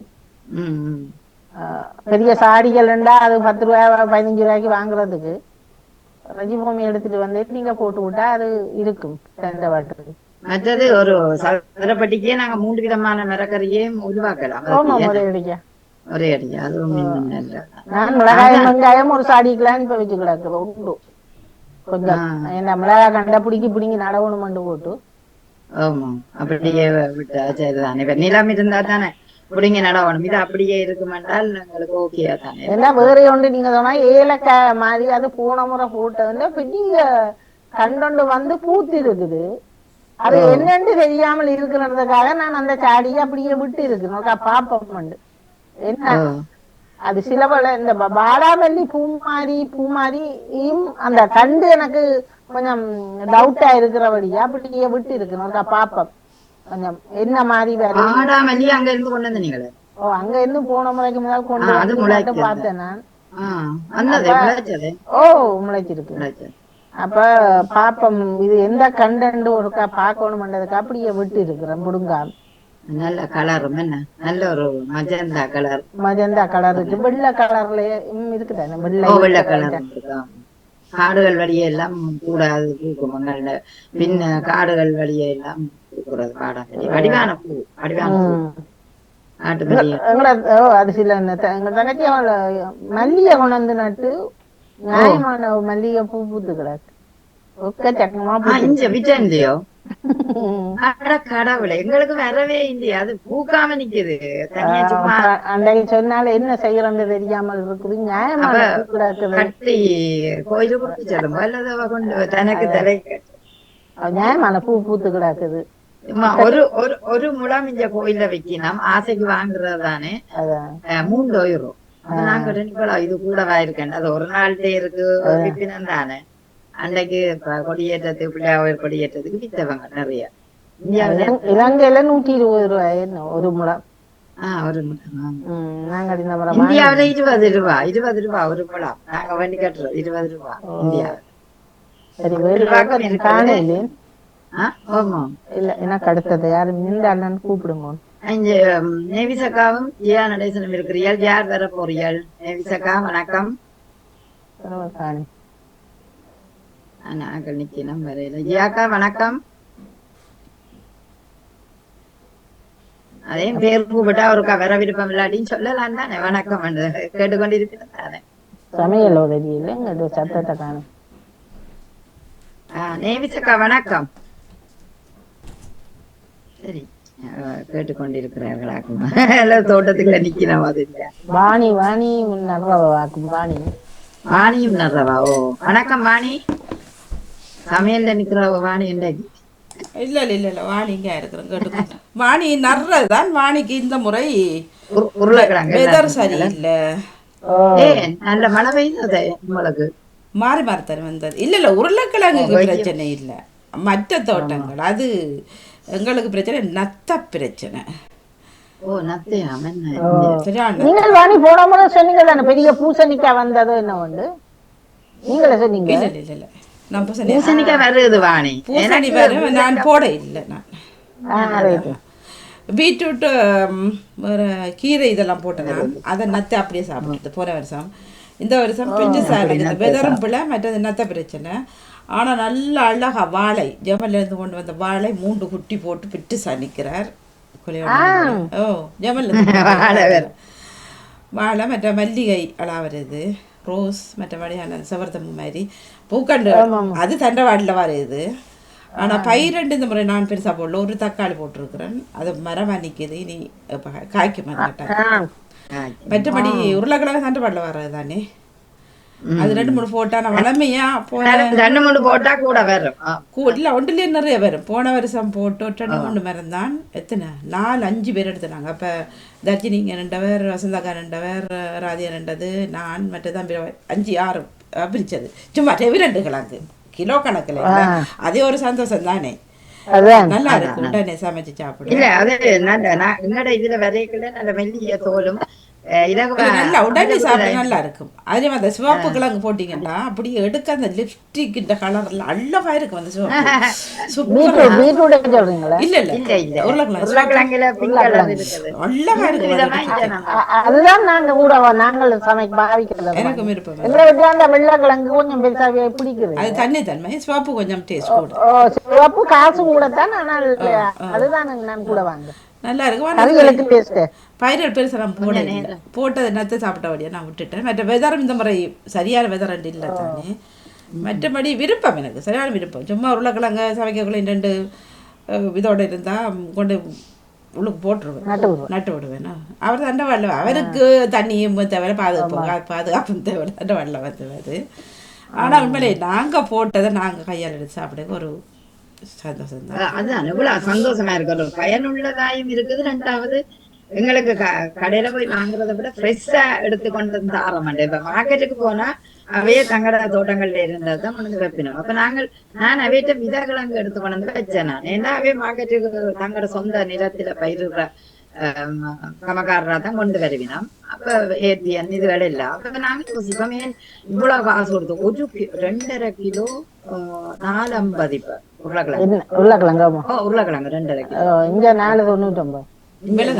பெரிய சாடிகள்ண்டா அது 10 ரூபாய் 15 ரூபாய்க்கு வாங்குறதுக்கு ரஜிபூமி எடுத்துட்டு வந்து நீங்க போட்டு விட்டா அது இருக்கும் ரெண்டு வாட்டுக்கு. மற்றது ஒரு சதுரப்பட்டிக்கே நாங்க 3 விதமான மரக்கறியையும் உருவாக்கலாம். ஆமா ஒரே அடிக்கா ஒரே அடியா அதுவும் நல்ல. நான் மிளகாயம் வெங்காயம் ஒரு சாடிக்கெல்லாம் இப்ப வச்சு கிடக்குது உண்டு கொஞ்சம். என்ன மிளகாய் கண்டா பிடிங்கி நடவணுமெண்டு போட்டு. ஆமா அப்படியே விட்டா சரிதானே. இப்ப நிலம் இருந்தா தானே பிடிங்க நடவணும். இது அப்படியே இருக்குமென்றால் எங்களுக்கு ஓகேயா தானே. ஏன்னா வேற ஒன்று நீங்க சொன்னா ஏலக்காய் மாதிரி அது போன முறை போட்டதுல பெரிய கண்டொண்டு வந்து பூத்து இருக்குது. அது என்னன்னு தெரியாமல் இருக்கிறதுக்காக நான் அந்த சாடியை அப்படியே விட்டு இருக்கணும் பாப்பம். என்ன அது சில பல இந்த பாடாமல்லி பூமாரியும் அந்த கண்டு எனக்கு கொஞ்சம் டவுட்டா இருக்கிறபடியா அப்படியே விட்டு இருக்கணும் பாப்பம். கொஞ்சம் என்ன மாதிரி பாடாமல்லி அங்க இருந்து கொண்டு வந்து நீங்களே. ஓ அங்க இருந்து போன முறைக்கு முதல் கொண்டு பார்த்தேன் நான். ஓ முளைச்சிருக்கு. அப்ப பாப்பம் இது எந்த கண்டென்ட் ஒருக்கா பாக்கணும்ன்றதுக்கு அப்படியே விட்டு இருக்கிறேன் முடுங்காம. நல்ல கலரும் என்ன நல்ல ஒரு மஜந்தா கலர் இருக்கு. வெள்ளை கலர்ல இருக்குதானே வெள்ளை கலர். காடுகள் வழியே எல்லாம் கூடாது பூக்கும் பின்ன காடுகள் வழியே எல்லாம் பூக்குறது பாடாமல்லி. வடிவான பூ நாட்டு மல்லி. அது சில எங்க தங்கச்சி மல்லிகை கொண்டு வந்து நட்டு நியாயமான மல்லிகை பூ பூத்து கிடக்கு. விட்டோ கடவுளை எங்களுக்கு வரவே இல்லையா. அது பூக்காம நிக்குது. அன்றைக்கு சொன்னால என்ன செய்யறன்னு தெரியாமல் இருக்குது. நியாயமான கட்டி கோயிலு கொடுத்து சொல்லுங்க அல்லது கொண்டு தனக்கு தலை நியாயமான பூ பூத்து கிடக்குது. ஒரு முழம் இந்த கோயில வைக்கணும் ஆசைக்கு வாங்குறதுதானே 3 ரூபாய். நாங்க இது கூடவா இருக்கேன். அது ஒரு நாள்கிட்ட இருக்கு விப்பினம் தானே. அன்றைக்கு கொடியேற்றத்துக்கு பிள்ளையார் கொடியேற்றத்துக்கு வித்தவங்க நிறைய. இலங்கையில 120 ரூபாய் ஒரு முழம். ஒரு முழம் இந்தியாவில 20 ரூபாய் ஒரு முழம். நாங்க வண்டி கட்டுறோம் 20 ரூபாய் இந்தியாவில். இல்ல எனக்கு அடுத்தது யாரு இந்த அண்ணன் கூப்பிடுங்க. நேவிசக்காவும் ஜியா நடேசனும் இருக்கிறீர்கள். யார் வர போறீர்கள்? நேவிசக்கா வணக்கம். நாங்கள் நிக்கணும் வரையில. ஜியாக்கா வணக்கம். அதே பேர் கூப்பிட்டா ஒருக்கா வர விருப்பம் இல்லாட்டின்னு சொல்லலாம் தானே. வணக்கம் கேட்டுக்கொண்டிருக்கிறேன் தானே. சமையல் உதவி இல்லைங்க சத்தத்தை காணும். நேவிசக்கா வணக்கம். சரி கேட்டுக்கொண்டிருக்கிறார்களாக்கும். தோட்டத்துக்குள்ள நிக்கிற மாதிரி வாணியும் நர்றவா. ஓ வணக்கம் வாணி. சமையல்ல நிக்கிற வாணி இன்றைக்கு இல்ல வாணி இங்க இருக்கிறோம் கேட்டுக்கொண்டு. வாணி நர்றதுதான். வாணிக்கு இந்த முறை உருளைக்கிழங்கு வெதர் சரியில்லை. நல்ல மழை பெய்யுது உங்களுக்கு. மாறி தர வந்தது. இல்ல உருளைக்கிழங்குக்கு பிரச்சனை இல்லை. மற்ற தோட்டங்கள் அது எங்களுக்கு பிரச்சனை நத்த பிரச்சனை. நீங்கள் வாணி போன முறை சொன்னீங்க தானே பெரிய பூசணிக்காய் வந்ததோ என்ன உண்டு நீங்களே சொன்னீங்க. இல்ல நான் பூசணிக்காய் வருது வாணி. பூசணி வரும். நான் போட இல்லை. நான் பீட்ரூட் வேறு கீரை இதெல்லாம் போட்டேன். நான் அதை நத்தை அப்படியே சாப்பிடுறது போன வருஷம். இந்த வருஷம் பிஞ்சு சாப்பிடுறது. வெதரும் பிள்ளை மற்றது நத்த பிரச்சனை. ஆனால் நல்ல அழகா வாழை ஜமல்லேருந்து கொண்டு வந்த வாழை 3 குட்டி போட்டு பிட்டு சனிக்கிறார். ஓ ஜமல்ல வாழை மற்ற மல்லிகை அழா வருது. ரோஸ் மற்ற வழியான செவர்த்தம்பு மாதிரி பூக்கண்டு அது தண்டவாடில் வருது. ஆனால் பயிரெண்டு இந்த முறை நான் பெருசாக போடல. ஒரு தக்காளி போட்டிருக்கிறேன். அது மரமாக நிற்கிது. இனி காய்க்கும் மாட்டேன். மற்றபடி உருளைக்கிழங்கு தண்டவாடில் வர்றது தானே. அது 2-3 போட்டா நான் வளமையா போன 2-3 போட்டா கூட வரும். இல்லை ஒன்றுலேயே நிறைய வரும். போன வருஷம் போட்டு 2-3 மரம் தான். எத்தனை 4-5 பேர் எடுத்துனாங்க. அப்போ தர்ஜினிங்க 2 பேர், வசந்தாக்கா 2 பேர், ராதியா 2, நான் மற்றதான் 5-6 பிரிச்சது. சும்மா 2 கிழங்கு கிலோ கணக்கில். அதே ஒரு சந்தோஷம் தானே. நல்லா இருக்கு. உடனே சமைச்சு சாப்பிடுவோம். இல்ல அது என்னோட இதுல விதைக்குள்ள நல்ல மெல்லிய தோலும் இலகுவா நல்லா உடனே சாப்பிட நல்லா இருக்கும். அதே மாதிரி அந்த சிவப்பு கிழங்கு போட்டீங்கன்னா அப்படியே எடுக்க அந்த லிப்ஸ்டிக் இந்த கலர்ல அழகா இருக்கும் அந்த சிவப்பு. பீட்ரூட் சொல்றீங்களா? இல்ல இல்ல இல்ல இல்ல உருளைக்கிழங்கு உருளைக்கிழங்குல பிங்க் கலர் இருக்குது. அழகா மூன்று விதமா இதை இருக்கும். நம்ம அதுதான் நாங்க கூட நாங்கள் சமைக்க பாவிக்கிறது. எனக்கும் விருப்பம். எங்களை விட்டு அந்த வெள்ளைக்கிழங்கு கொஞ்சம் பெருசாவே பிடிக்குது. அது தண்ணி தன்மை, சிவப்பு கொஞ்சம் டேஸ்ட் கூட. சிவப்பு காசு கூட தான், ஆனால் அதுதான் நான் கூட வாங்க நல்லா இருக்கும். அதுகளுக்கு டேஸ்ட். பயிர்கள் பெருசாக நான் போடல, போட்டது நத்து சாப்பிட்ட வழியாக நான் விட்டுட்டேன். மற்ற வெதரம் இந்த முறை சரியான வெதரண்டு இல்லை தானே. மற்றபடி விருப்பம் எனக்கு சரியான விருப்பம். சும்மா உருளைக்கிழங்க சமைக்கக்குள்ள 2 இதோட இருந்தால் கொண்டு உள்ளுக்கு போட்டுருவேன், நட்டு விடுவேன். அவர் தண்டை வரல, அவருக்கு தண்ணியும் தேவை, பாதுகாப்பும் தேவை, தண்டை வரல வந்துவாது. ஆனால் உண்மையிலே நாங்கள் போட்டதை நாங்கள் கையால் எடுத்து சாப்பிட ஒரு சந்தோஷம் தான். அதுதான் இவ்வளவு சந்தோஷமா இருக்கு. ஒரு பயனுள்ளதாயும் இருக்குது. 2வது எங்களுக்கு கடையில போய் வாங்குறத விட ஃப்ரெஷ்ஷா எடுத்து கொண்டு வந்து ஆரம்பிட்டேன். இப்ப மார்க்கெட்டுக்கு போனா அவையே தங்கட தோட்டங்கள்ல இருந்ததுதான் கொண்டு வந்து வைப்பினோம். அப்ப நான் அவையிட்ட விதக்கிழங்கு எடுத்து கொண்டு வந்து வச்சேன். நான் ஏன்னா அவையே மார்க்கெட்டுக்கு தங்கட சொந்த நிலத்துல பயிரிடுற கமக்காரரா தான் கொண்டு வருவினோம். அப்ப ஏத்தியன் இதுகள் இல்ல. அப்ப நாங்க யோசிப்போம், ஏன் இவ்வளவு காசு கொடுத்து 2.5 கிலோ 4.50 இப்ப உருளைக்கிழங்கு. உருளைக்கிழங்கு 2.5 கிலோ இங்க 4.99.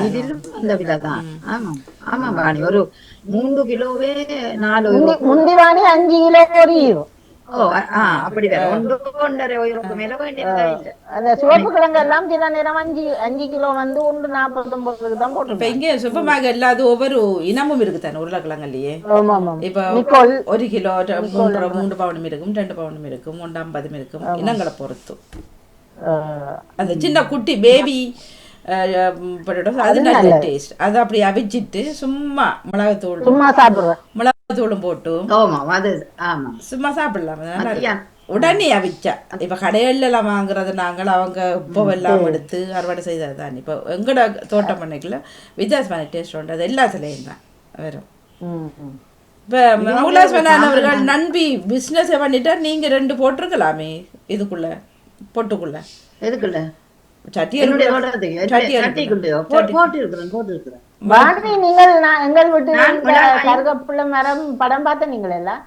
இதிலும் அந்த விலைதான். ஆமா ஆமா பாணி, ஒரு 3 கிலோவே 4 முந்திவாணி 5 கிலோ ஒரு ஈரோ. அப்படி வேற 1.5 மேல வேண்டியதா இல்ல. அந்த சிவப்பு கிழங்கு எல்லாம் சில நேரம் 5 கிலோ வந்து 1.49 தான் போட்டு. இப்ப இங்கே சூப்பர் மார்க்கெட் இல்லாத ஒவ்வொரு இனமும் இருக்குதானே உருளைக்கிழங்குலயே. இப்ப 1 கிலோ 3 பவுனும் இருக்கும், 2 பவுனும் இருக்கும், 1.50 இருக்கும், இனங்களை பொறுத்து. அந்த சின்ன குட்டி பேபி அது நல்ல டேஸ்ட். அது அப்படி அவிச்சிட்டு சும்மா மிளகாத்தூள் மிளகாத்தூளும் போட்டு சும்மா சாப்பிடலாம். உடனே அவிச்சா. இப்ப கடையில எல்லாம் வாங்குறது நாங்கள் அவங்க உப்பெல்லாம் எடுத்து அறுவடை செய்தது தான். இப்ப எங்கட தோட்டம் பண்ணைக்குள்ள வித்தியாசமான டேஸ்ட் உண்டு. அது எல்லாத்துலயும் தான் வரும். இப்ப அவர்கள் நம்பி பிசினஸ் பண்ணிட்டா நீங்க 2 போட்டிருக்கலாமே இதுக்குள்ள பொட்டுக்குள்ள. எதுக்குள்ள? எங்கள் வீட்டு கருகப்புள்ள மரம் படம் பார்த்த நீங்கள் எல்லாம்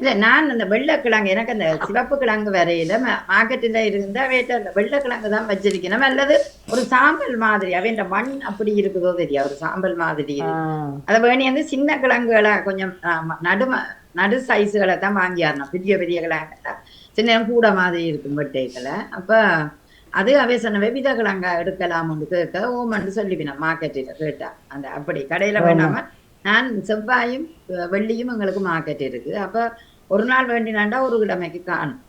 இல்ல. நான் அந்த வெள்ளைக்கிழங்கு, எனக்கு அந்த சிவப்பு கிழங்கு வரையில மார்க்கெட்ல இருந்தா வேட்ட அந்த வெள்ளைக்கிழங்கு தான் வச்சிருக்கணும். அல்லது ஒரு சாம்பல் மாதிரி அவைன்ற மண் அப்படி இருக்குதோ தெரியாது, ஒரு சாம்பல் மாதிரி அதை வேணி வந்து சின்ன கிழங்குகளை கொஞ்சம் நடு சைஸுகளை தான் வாங்கியாரணும். பெரிய பெரிய கிழங்கு சின்ன கூட மாதிரி இருக்கும் வெட்டைகளை. அப்ப அது அவை சொன்ன வித கிழங்கா எடுக்கலாம்னு கேட்க ஓமன்னு சொல்லிவினேன் மார்க்கெட்டில் கேட்டா. அந்த அப்படி கடையில வேண்டாம நான் செவ்வாயும் வெள்ளியும் எங்களுக்கு மார்க்கெட் இருக்கு. அப்ப ஒரு நாள் வேண்டினாண்டா ஒரு கிழமைக்கு காணும்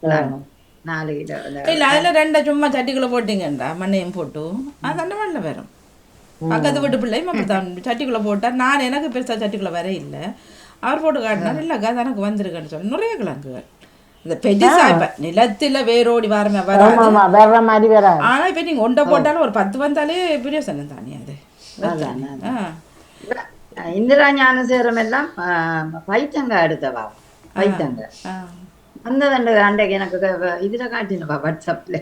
4 கிலோ. இல்ல அதுல 2 சும்மா சட்டிக்குள்ள போட்டீங்கண்டா மண்ணையும் போட்டு அது அந்த மண்ணில் வரும். பக்கத்து வீட்டு பிள்ளையும் அப்படித்தான் சட்டிக்குள்ள போட்டா. நான் எனக்கு பெருசா சட்டிக்குள்ள வர இல்லை, அவர் போட்டு காட்டினார். இல்லைக்கா அது எனக்கு வந்திருக்குன்னு சொல்லி நிறைய கிழங்குகள் இந்த பெருசா இப்ப நிலத்துல வேரோடி வாரமே வராது. ஆனா இப்ப நீங்க ஒன்றை போட்டாலும் ஒரு 10 வந்தாலே பிரயோசனம் தானே அது. இந்திரா ஞானசேரம் எல்லாம் பைத்தங்க எடுத்தவா பைத்தங்க அந்த அண்டைக்கு எனக்கு இதுல காட்டினவா வாட்ஸ்அப்ல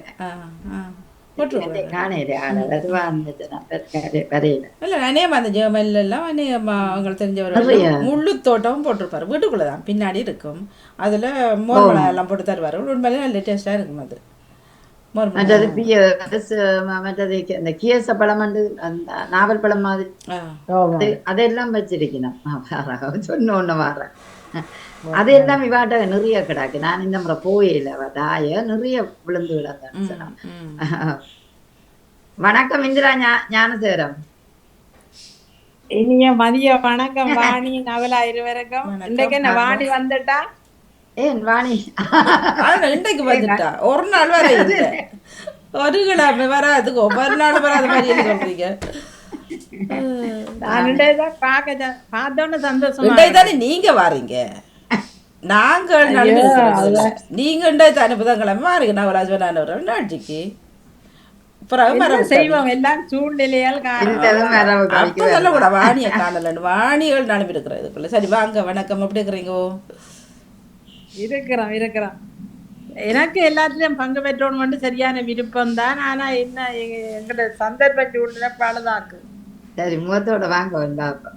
முள்ளு தோட்டமும் போட்டிருப்பாரு வீட்டுக்குள்ளதான் பின்னாடி இருக்கும். அதுல மோர் மிளகா எல்லாம் போட்டு தருவாரு. உண்மையிலே நல்ல டேஸ்டா இருக்கும் அது. மற்றது இந்த கியச பழம் அந்த நாவல் பழம் மாதிரி அதெல்லாம் வச்சிருக்கணும். சொன்ன ஒண்ணு வாரேன், அதெல்லாம் இவாட்ட நிறைய கிடாக்கு. நான் இந்த முறை போயில தாய நிறைய விழுந்து விழுந்தான். வணக்கம் இந்திரா ஞானசேரம். இனிய மதிய வணக்கம் வாணி நவலா இருவருக்கும். இன்றைக்கு என்ன வாணி வந்துட்டா? ஏன் வாணி இன்றைக்கு வந்துட்டா? ஒரு நாள் வர ஒரு கிழமை வராதுக்கு ஒவ்வொரு நாள் வராத மாதிரி சொல்றீங்க. பார்த்தோன்னு சந்தோஷம் தானே நீங்க வாரீங்க. நாங்கள் நீங்க தானே புதன்கிழமை வாரீங்க. நவராஜ் நாட்சிக்கு செய்வோம் எல்லாம் சூழ்நிலையால் அப்ப சொல்லக்கூட வாணிய காணல. வாணிகள் நினைவு இருக்கிறதுக்குள்ள. சரி வாங்க வணக்கம். எப்படி இருக்கிறீங்க? இருக்கிறோம். எனக்கு எல்லாத்துலயும் பங்கு பெற்றோன்னு சரியான விருப்பம் தான். ஆனா என்ன எங்கட சந்தர்ப்ப சூழ்நிலை பழுதாக்கு. சரி முகத்தோட வாங்க பாப்பா.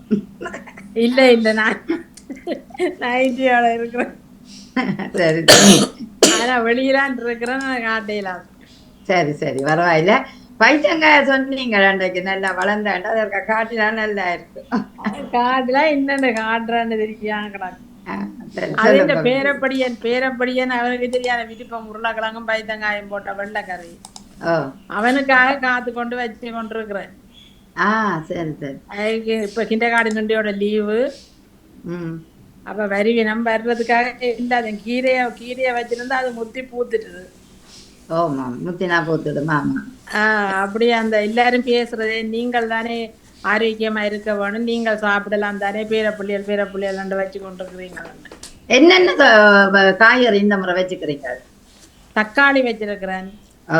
இல்ல நான் இந்தியாவில இருக்கிறேன். சரி ஆனா வெளியிலான் இருக்கிறேன், நான் காட்டையிலாம். சரி சரி பரவாயில்ல. பைத்தங்காய சொன்னீங்க அன்றைக்கு நல்லா வளர்ந்தாண்டா அதற்கு காட்டினா நல்லா இருக்கு. காட்டுலாம் என்னென்ன காட்டுறான்னு தெரியாம கிடக்கு. சரி அது இந்த சொல்லுங்க. பேரப்படியன் அவனுக்கு தெரியாத விருப்பம் உருளைக்கிழங்கும் பைத்தங்காயம் போட்ட வெள்ளைக்கறி. ஓ அவனுக்காக காத்து கொண்டு வச்சு கொண்டிருக்கிறேன். சரி சரி. அதுக்கு இப்ப கிண்டகார்டன் நண்டியோட லீவு. ம் அப்ப வருவினம் வர்றதுக்காக இல்லாத கீரைய வச்சிருந்தா அது முத்தி பூத்துட்டுது. ஓமா முத்தினா போத்துடு மாமா. அப்படியே அந்த எல்லாரும் பேசுறதே நீங்கள் தானே ஆரோக்கியமா இருக்க வேணும், நீங்கள் சாப்பிடலாம் தானே, பேரப்புள்ளியல் வச்சு கொண்டிருக்கிறீங்க. என்னென்ன காய்கறி இந்த முறை வச்சுக்கிறீங்க? தக்காளி வச்சிருக்கிறேன், ஓ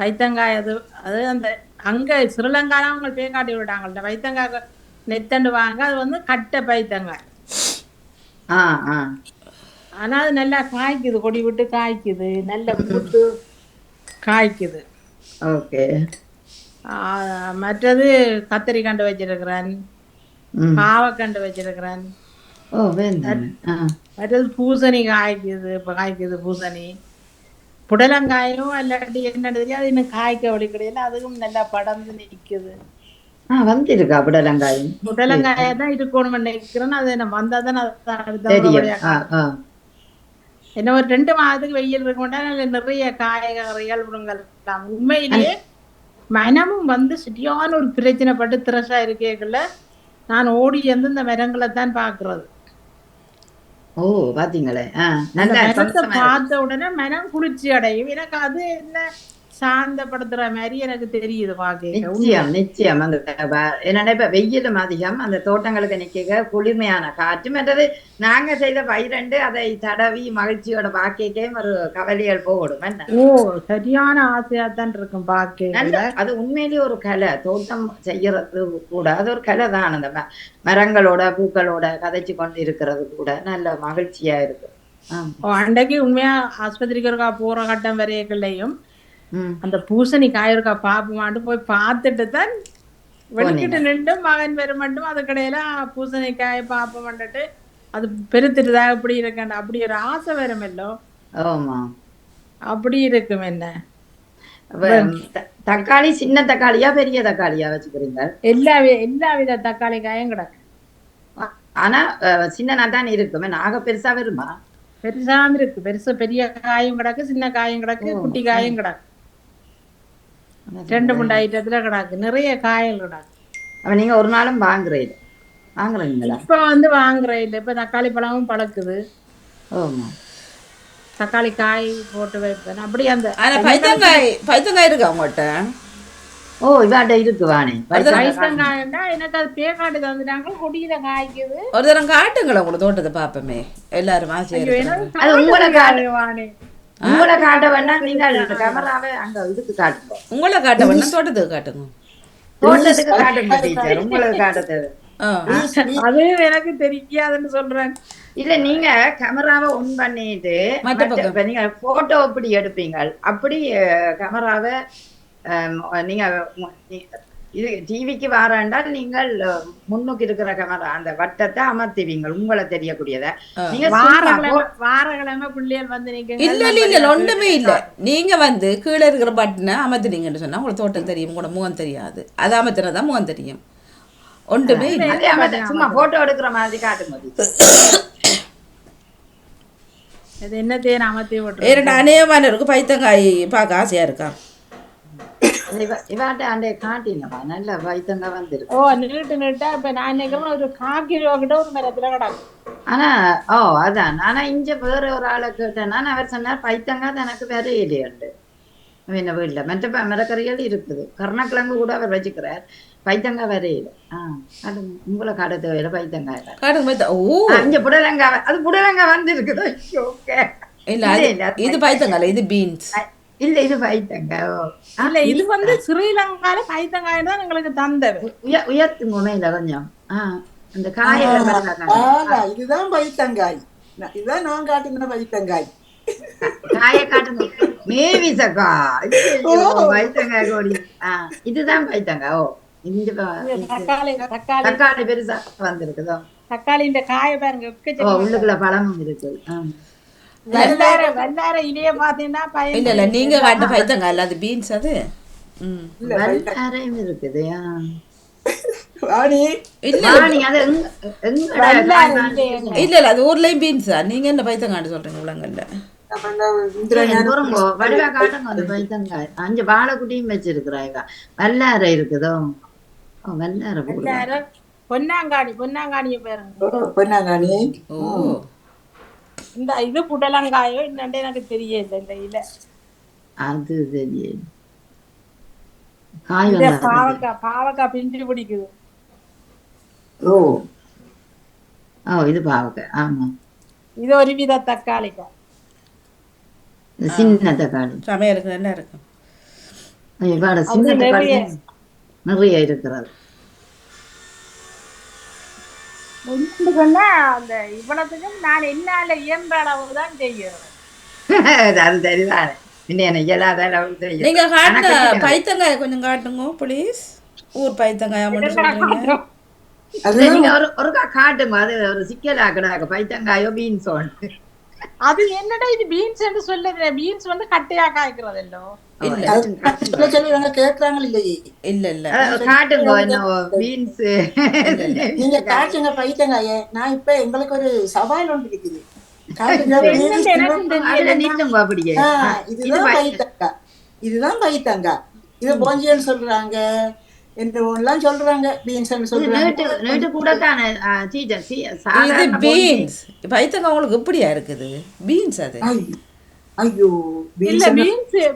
வைத்தங்காய். அது அந்த அங்க ஸ்ரீலங்காலாம் அவங்க பேங்காட்டி விட்டாங்கள்ட்ட வைத்தங்காய் நெத்தண்டு வாங்க. அது வந்து கட்டை பைத்தங்காய். ஆனா அது நல்லா காய்க்குது, கொடி விட்டு காய்க்குது, நல்ல புட்டு காய்க்குது. ஓகே. மற்றது கத்திரி கண்டு வச்சிருக்கிறேன், பாவக்கண்டு வச்சிருக்கிறேன். ஓ வேண்டாம். மற்றது பூசணி காய்க்குது, இப்ப காய்க்குது பூசணி. புடலங்காயும் இல்லாட்டி என்னன்னு தெரியாது, இன்னும் காய்க்க வழி கிடையாது. அதுவும் நல்லா படர்ந்து நிற்குது. வந்திருக்கா புடலங்காயும்? புடலங்காய தான் இருக்கணும் நினைக்கிறேன். அது என்ன வந்தாதான் என்ன ஒரு 2 மாதத்துக்கு வெயில் இருக்க மாட்டேன். நிறைய காய்கறிகள் முருங்கெல்லாம். உண்மையிலேயே மனமும் வந்து சரியான ஒரு பிரச்சனைப்பட்டு திரசா இருக்கேக்குள்ள நான் ஓடி வந்து இந்த மரங்களை தான் பாக்குறது. ஓ பாத்தீங்களே. பார்த்த உடனே மனம் குளிர்ச்சி அடையும். எனக்கு அது என்ன சாந்தப்படுத்துற மாதிரி எனக்கு தெரியுது பாக்க. நிச்சயம் நிச்சயம். அந்த என்னன்னா இப்ப வெயிலும் அதிகம், அந்த தோட்டங்களுக்கு நிக்க குளிர்மையான காற்று. மற்றது நாங்க செய்த பயிரண்டு அதை தடவி மகிழ்ச்சியோட பாக்கே ஒரு கவலைகள் போடும். ஓ சரியான ஆசையா தான் இருக்கும் பாக்க. அது உண்மையிலேயே ஒரு கலை. தோட்டம் செய்யறது கூட அது ஒரு கலை தான். அந்த மரங்களோட பூக்களோட கதைச்சு கொண்டு இருக்கிறது கூட நல்ல மகிழ்ச்சியா இருக்கு. அன்றைக்கு உண்மையா ஆஸ்பத்திரிக்கு இருக்கா போற கட்டம் வரையக்குள்ளையும் அந்த பூசணி காயிருக்கா பாப்பமாட்டு போய் பார்த்துட்டு தான் வெளிக்கிட்டு நின்று மகன் வரும் மட்டும் அது கடையில பூசணிக்காய பாப்ப வந்துட்டு அது பெருத்துட்டுதா இப்படி இருக்கேன். அப்படி ஒரு ஆசை வரும் இல்லோ. அப்படி இருக்கும். என்ன தக்காளி சின்ன தக்காளியா பெரிய தக்காளியா வச்சுக்கிறீங்க? எல்லா வித தக்காளி காயும் கிடக்கு. ஆனா சின்னனா தான் இருக்கும். நாக பெருசா வருமா? பெருசாம இருக்கு. பெரிய காயும் கிடக்கு, சின்ன காயும் கிடக்கு, குட்டி காயும் கிடக்கு. 2 3 ஐட்டத்துல கிடக்கு. நிறைய காய்கள் கிடக்கு. அப்ப நீங்க ஒரு நாளும் வாங்குறீங்களா? இப்ப வந்து வாங்குறேன் இல்ல. இப்ப தக்காளி பழமும் பழக்குது. தக்காளி காய் போட்டு வைப்பேன். அப்படி அந்த பைத்தங்காய் இருக்கா உங்கள்கிட்ட? ஓ இவாட்ட இருக்கு வாணி. பைத்தங்காய்னா எனக்கு அது பேக்காட்டு தந்துட்டாங்க. கொடியில காய்க்குது. ஒரு தரம் காட்டுங்களா உங்களை தோட்டத்தை பாப்பமே எல்லாரும். அது உங்களை காட்டு வாணி. உங்களை காட்ட வேண்டாம். நீங்க கேமராவே அங்க இதுக்கு காட்டுங்க. உங்களை காட்ட வேண்டாம், தோட்டத்துக்கு காட்டுங்க. தோட்டத்துக்கு காட்டுங்க டீச்சர். உங்களுக்கு காட்டுறது அது எனக்கு தெரியாதுன்னு சொல்றேன். இல்ல நீங்க கேமராவை ஒன் பண்ணிட்டு நீங்க போட்டோ எப்படி எடுப்பீங்க அப்படி கேமராவை நீங்க இது டிவிக்கு வாராண்டால் நீங்கள் முன்னுக்கு இருக்கிற கேமரா அந்த வட்டத்தை அமர்த்துவீங்க உங்களை தெரியக்கூடியதை. நீங்க வாரக்கிழமை பிள்ளைகள் வந்து நீங்க இல்ல ஒன்றுமே இல்ல. நீங்க வந்து கீழே இருக்கிற பட்டனை அமர்த்துனீங்கன்னு சொன்னா உங்களுக்கு தோட்டம் தெரியும், உங்களோட முகம் தெரியாது. அது அமர்த்தினதான் முகம் தெரியும். ஒன்றுமே இல்லை. சும்மா போட்டோ எடுக்கிற மாதிரி காட்டும்போது என்ன தேன் அமர்த்தி விட்டு அநேகமானவருக்கு பைத்தங்காய் பார்க்க ஆசையா இருக்கா? இவாட்ட அண்டே காட்டினவா நல்ல வைத்தங்க வந்துருக்கு. ஓ நீட்டா இப்ப நான் நினைக்கிறேன் ஒரு 1/4 கிலோ கிட்ட ஒரு மரத்துல கிடக்கு. ஆனா அதான் ஆனா இங்க வேற ஒரு ஆளை கேட்டேன்னா அவர் சொன்னார் பைத்தங்கா தனக்கு வேற இல்லையாண்டு என்ன வீட்டுல. மற்ற மரக்கறிகள் இருக்குது. கருணக்கிழங்கு கூட அவர் வச்சுக்கிறார். பைத்தங்கா வேற இல்லை. அது உங்களை காட்ட தேவையில்ல. பைத்தங்காய் இங்க புடலங்காய் அது புடலங்காய் வந்து இருக்குது. இது பைத்தங்காய், இது பீன்ஸ். இல்ல இது பைத்தங்காய். இல்ல இது வந்து ஸ்ரீலங்கால பைத்தங்காய் தான் எங்களுக்கு தந்தது. உயர்த்துங்க இல்ல கொஞ்சம் அந்த காய. இதுதான் பைத்தங்காய். இதுதான் நான் காட்டின பைத்தங்காய். காய காட்டுங்க. மேவிசக்கா பைத்தங்காய் கோடி. இதுதான் பைத்தங்காய். ஓ இந்த தக்காளி தக்காளி தக்காளி பெருசா வந்திருக்குதோ. தக்காளி இந்த காய பாருங்க ஓ எக்கச்சக்கமா. உள்ளுக்குள்ள பழமும் இருக்கு. வெள்ளார இலைய பாத்தீங்கன்னா இல்ல இல்ல நீங்க காட்ட பைத்தங்காய் இல்ல அது பீன்ஸ் அது. வெள்ளாரையும் இருக்குது. இல்ல வாணி, அது இல்ல இல்ல அது ஊர்லயும் பீன்ஸா? நீங்க என்ன பைத்தங்கான்னு சொல்றீங்க உலகல்ல? வடிவா காட்டுங்க அந்த பைத்தங்காய். 5 வாழைக்குட்டியும் வச்சிருக்கிறாங்க. வெள்ளாரை இருக்குதோ. வெள்ளாரை வெள்ளார பொன்னாங்காணிய பாருங்க. பொன்னாங்கானி. ஓ இந்த இது புடலங்காயோ என்னண்டு எனக்கு தெரியல. இந்த இலை அது தெரியும். காய் இந்த வந்தா பாவக்காய் பிஞ்சு பிடிக்குது. ஓ ஓ இது பாவக்காய். ஆமா இது ஒரு வித தக்காளிக்காய். இந்த சின்ன தக்காளி. சமையலுக்கு நல்லா இருக்கும். இவாட சின்ன தக்காளி நிறைய இருக்கிறது. ஒன்றுக்குன்னா அந்த இவ்வளவுக்கும் நான் என்னால இயன்ற அளவு தான் செய்யறேன். அது தெரியுதான். இன்னும் எனக்கு இயலாத அளவு தெரியும். நீங்க காட்டுன பைத்தங்காய் கொஞ்சம் காட்டுங்க ப்ளீஸ். ஊர் பைத்தங்காயா மட்டும் சொல்றீங்க. நீங்க ஒருக்கா காட்டுங்க. அது ஒரு சிக்கலா கிடாக்க. பைத்தங்காயோ பீன்ஸோ. அது என்னடா இது பீன்ஸ் என்று சொல்லுது. பீன்ஸ் வந்து கட்டையா காய்க்கிறது இல்லோ. சொல்லி கேட்கறாங்க இல்லையே. இல்ல இல்ல காட்டுங்க என்ன பீன்ஸ். நீங்க காட்டுங்க பைத்தங்காய. நான் இப்ப எங்களுக்கு ஒரு சவால் ஒன்று இருக்குது. இதுதான் பைத்தங்கா. இது போஞ்சியன்னு சொல்றாங்க. எல்லாம் சொல்றாங்க பீன்ஸ் சொல்றாங்க. இது பீன்ஸ். பைத்தங்காய் உங்களுக்கு எப்படியா இருக்குது? பீன்ஸ் அது. ஐயோ இல்ல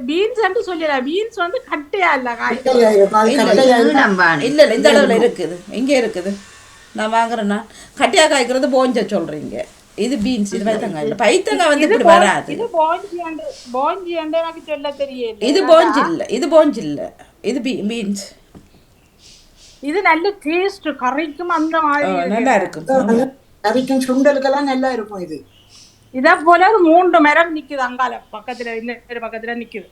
பீன்ஸ் என்று சொல்லல. பீன்ஸ் வந்து கட்டையா இல்ல காய்க்கிறது. இல்ல இல்ல இந்த அளவுல இருக்குது. இங்க இருக்குது. நான் வாங்குறேன்னா கட்டையா காய்க்கிறது போஞ்ச சொல்றீங்க. இது பீன்ஸ். இது பைத்தங்காய் இல்ல. பைத்தங்காய் வந்து இப்படி வராது. இது போஞ்சி என்று எனக்கு சொல்ல தெரியல. இது போஞ்சி இல்ல. இது போஞ்சி இல்ல. இது பீன்ஸ். இது நல்ல டேஸ்ட் கறிக்கும் அந்த மாதிரி நல்லா இருக்கும். கறிக்கும் சுண்டலுக்கெல்லாம் நல்லா இருக்கும். இது இதே போல 3 மரம் நிக்குது அங்கால பக்கத்துல. இந்த பக்கத்துல நிக்குது.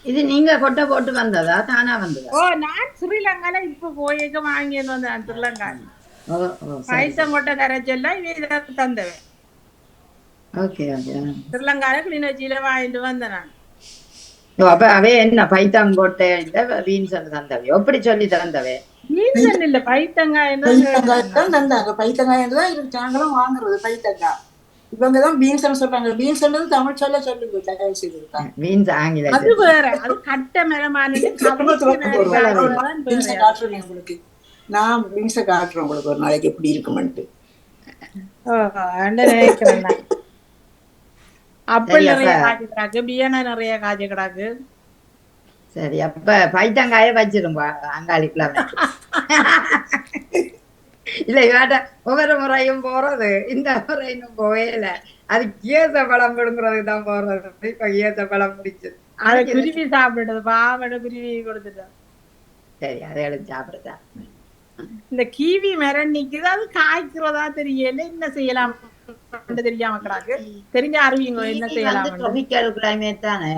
இது நீங்க கொட்டை போட்டு வந்ததா தானா வந்ததா? ஓ நான் ஸ்ரீலங்கால இப்ப போயிக்க வாங்கிட்டு வந்தேன். ஸ்ரீலங்கா பைத்தங்கொட்டை கரைச்செல்லாம் இவ தந்தவன். Okay okay. ஸ்ரீலங்கால கிளிநொச்சியில வாங்கிட்டு வந்தேன் நான். அப்ப அவே என்ன பைத்தங்கொட்டை இல்ல பீன்ஸ் தந்தவே எப்படி சொல்லி தந்தவே? பீன்ஸ் இல்ல பைத்தங்காய் தான் தந்தாங்க. பைத்தங்காய் தான் இருக்கு. நாங்களும் வாங்குறது பைத்தங்காய். இவங்கதான் பீன்ஸ் சொல்றாங்க. பீன்ஸ் தமிழ் சொல்ல சொல்லுங்க. பீன்ஸ் ஆங்கில அது வேற. அது கட்டை மரமானது. காட்டுறேன் உங்களுக்கு. நான் பீன்ஸ காட்டுறேன் உங்களுக்கு ஒரு நாளைக்கு எப்படி இருக்குமென்ட்டு. நினைக்கிறேன். அப்படி நிறைய காய்ச்சி கிடாக்கு. பியானா நிறைய காய்ச்சி கிடாக்கு. சரி அப்ப பைத்தங்காய வச்சிருங்க அங்காளிக்குள்ள. இல்ல இவாட்ட ஒவ்வொரு முறையும் போறது. இந்த முறை இன்னும் போயல. அது கேச பழம் பிடுங்குறது தான் போறது. இப்ப கேச பழம் முடிச்சது. அதை குருவி சாப்பிடுறது. பாவட குருவி கொடுத்துட்டோம். சரி அதை எடுத்து சாப்பிடுதா. இந்த கிவி மரம் நிக்குது. அது காய்க்கிறதா தெரியல. என்ன செய்யலாம் தெரியாம கிடாக்கு. தெரிஞ்ச அறிவிங்க என்ன செய்யலாம். ட்ராபிக்கல் கிளைமேட் தானே.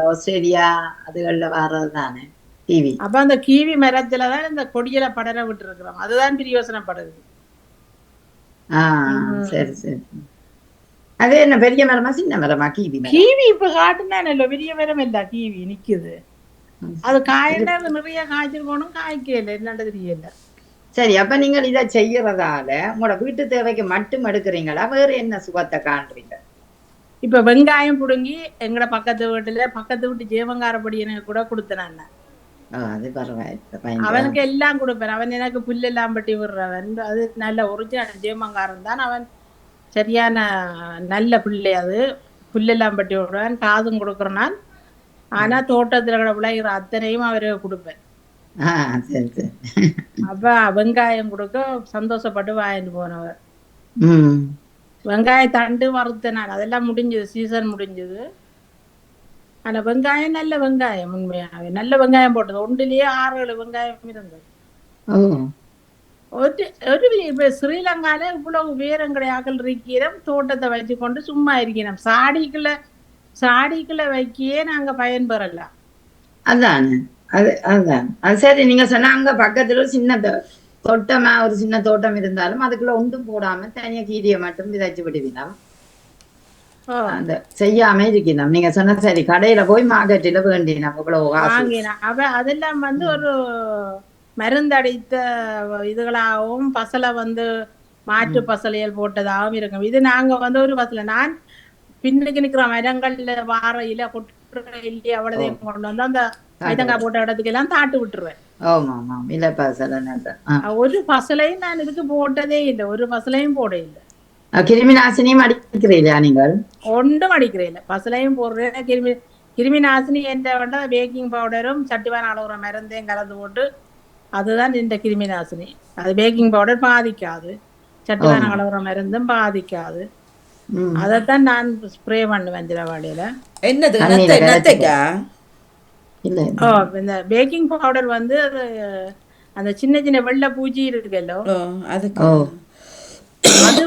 ஆஸ்திரேலியா அதுகள்ல வர்றது தானே கிவி. அப்ப அந்த கிவி மரத்துலதான் இந்த கொடியில படர விட்டு இருக்கிறோம். அதுதான் பிரயோசனப்படுது. சரி சரி. அது என்ன பெரிய மரமா சின்ன மரமா கிவி? கிவி இப்ப காட்டுனா இல்ல பெரிய மரம் இல்ல. கிவி நிக்குது. அது காயண்டா நிறைய காய்ச்சிருக்கணும். காய்க்கல என்னன்னு தெரியல. சரி அப்ப நீங்கள் இதை செய்யறதால உங்களோட வீட்டு தேவைக்கு மட்டும் எடுக்கிறீங்களா? வேற என்ன சுகத்தை காண்றீங்க? இப்ப வெங்காயம் புடுங்கி எங்கட பக்கத்து வீட்டு ஜீவங்காரப்படி எனக்கு கூட கொடுத்தேன். அது பரவாயில்ல. அவனுக்கு எல்லாம் கொடுப்பேன். அவன் எனக்கு புல்லெல்லாம் பட்டி விடுறவன். அது நல்ல ஒரிஜினல் ஜீவங்காரன் தான். அவன் சரியான நல்ல பிள்ளை. அது புல்லெல்லாம் பட்டி விடுவேன். காதும் கொடுக்குறனான். ஆனா தோட்டத்துல கூட விளையிற அத்தனையும் அவருக்கு கொடுப்பேன். அப்ப வெங்காயம் கொடுக்க சந்தோஷப்பட்டு வாங்கிட்டு போனவர். வெங்காய தண்டு வறுத்தனான். அதெல்லாம் முடிஞ்சது. சீசன் முடிஞ்சது. ஆனா வெங்காயம் நல்ல வெங்காயம். உண்மையாவே நல்ல வெங்காயம் போட்டது. 1லயே 6-7 வெங்காயம் இருந்தது. ஒரு ஒரு இப்ப ஸ்ரீலங்கால இவ்வளவு உயரங்கடையாக்கள் இருக்கிறோம், தோட்டத்தை வச்சுக்கொண்டு சும்மா இருக்கிறோம். சாடிக்குள்ள வைக்கியே நாங்க பயன்பெறலாம். அதானே, அதுதான் அது. சரி, நீங்க சொன்னா அங்க பக்கத்துல ஒரு சின்ன தோட்டமா, ஒரு சின்ன தோட்டம் இருந்தாலும் அதுக்குள்ள ஒன்றும் போடாம தனியா கீரையை மட்டும் விதைச்சு விடுவினோம். அந்த செய்யாம இருக்கணும். நீங்க சொன்ன சரி, கடையில போய் மார்க்கெட்டில வேண்டினோம் இவ்வளவு காசு வாங்கினேன். அதெல்லாம் வந்து ஒரு மருந்தடித்த இதுகளாகவும் பசலை வந்து மாற்று பசலையல் போட்டதாகவும் இருக்கும். இது நாங்க வந்து ஒரு பசலை நான் பின்னுக்கு நிக்கிற மரங்கள்ல வார இலை கொட்டுற இல்லையே அவ்வளோதையும் கொண்டு வந்து அந்த மைதங்காய் போட்ட இடத்துக்கு எல்லாம் தாட்டு விட்டுருவேன். ஆமா ஆமா, இலை பசலை. ஒரு பசலையும் நான் இதுக்கு போட்டதே இல்லை, ஒரு பசலையும் போட இல்லை. கிருமி நாசினியும் அடிக்கிறீங்களா நீங்கள்? ஒன்றும் அடிக்கிறேன் இல்லை, பசலையும் போடுறேன். கிருமி நாசினி என்ற பேக்கிங் பவுடரும் சட்டிவான அளவுற மருந்தையும் கலந்து போட்டு, அதுதான் இந்த கிருமி நாசினி. அது பேக்கிங் பவுடர் பாதிக்காது, சட்டிவான அளவுற மருந்தும் பாதிக்காது. அதைத்தான் நான் ஸ்ப்ரே பண்ணுவேன் சில வாடியில. என்னது இந்த பேக்கிங் பவுடர் வந்து அது அந்த சின்ன சின்ன வெள்ளை பூச்சி இருக்குல்லோ, அது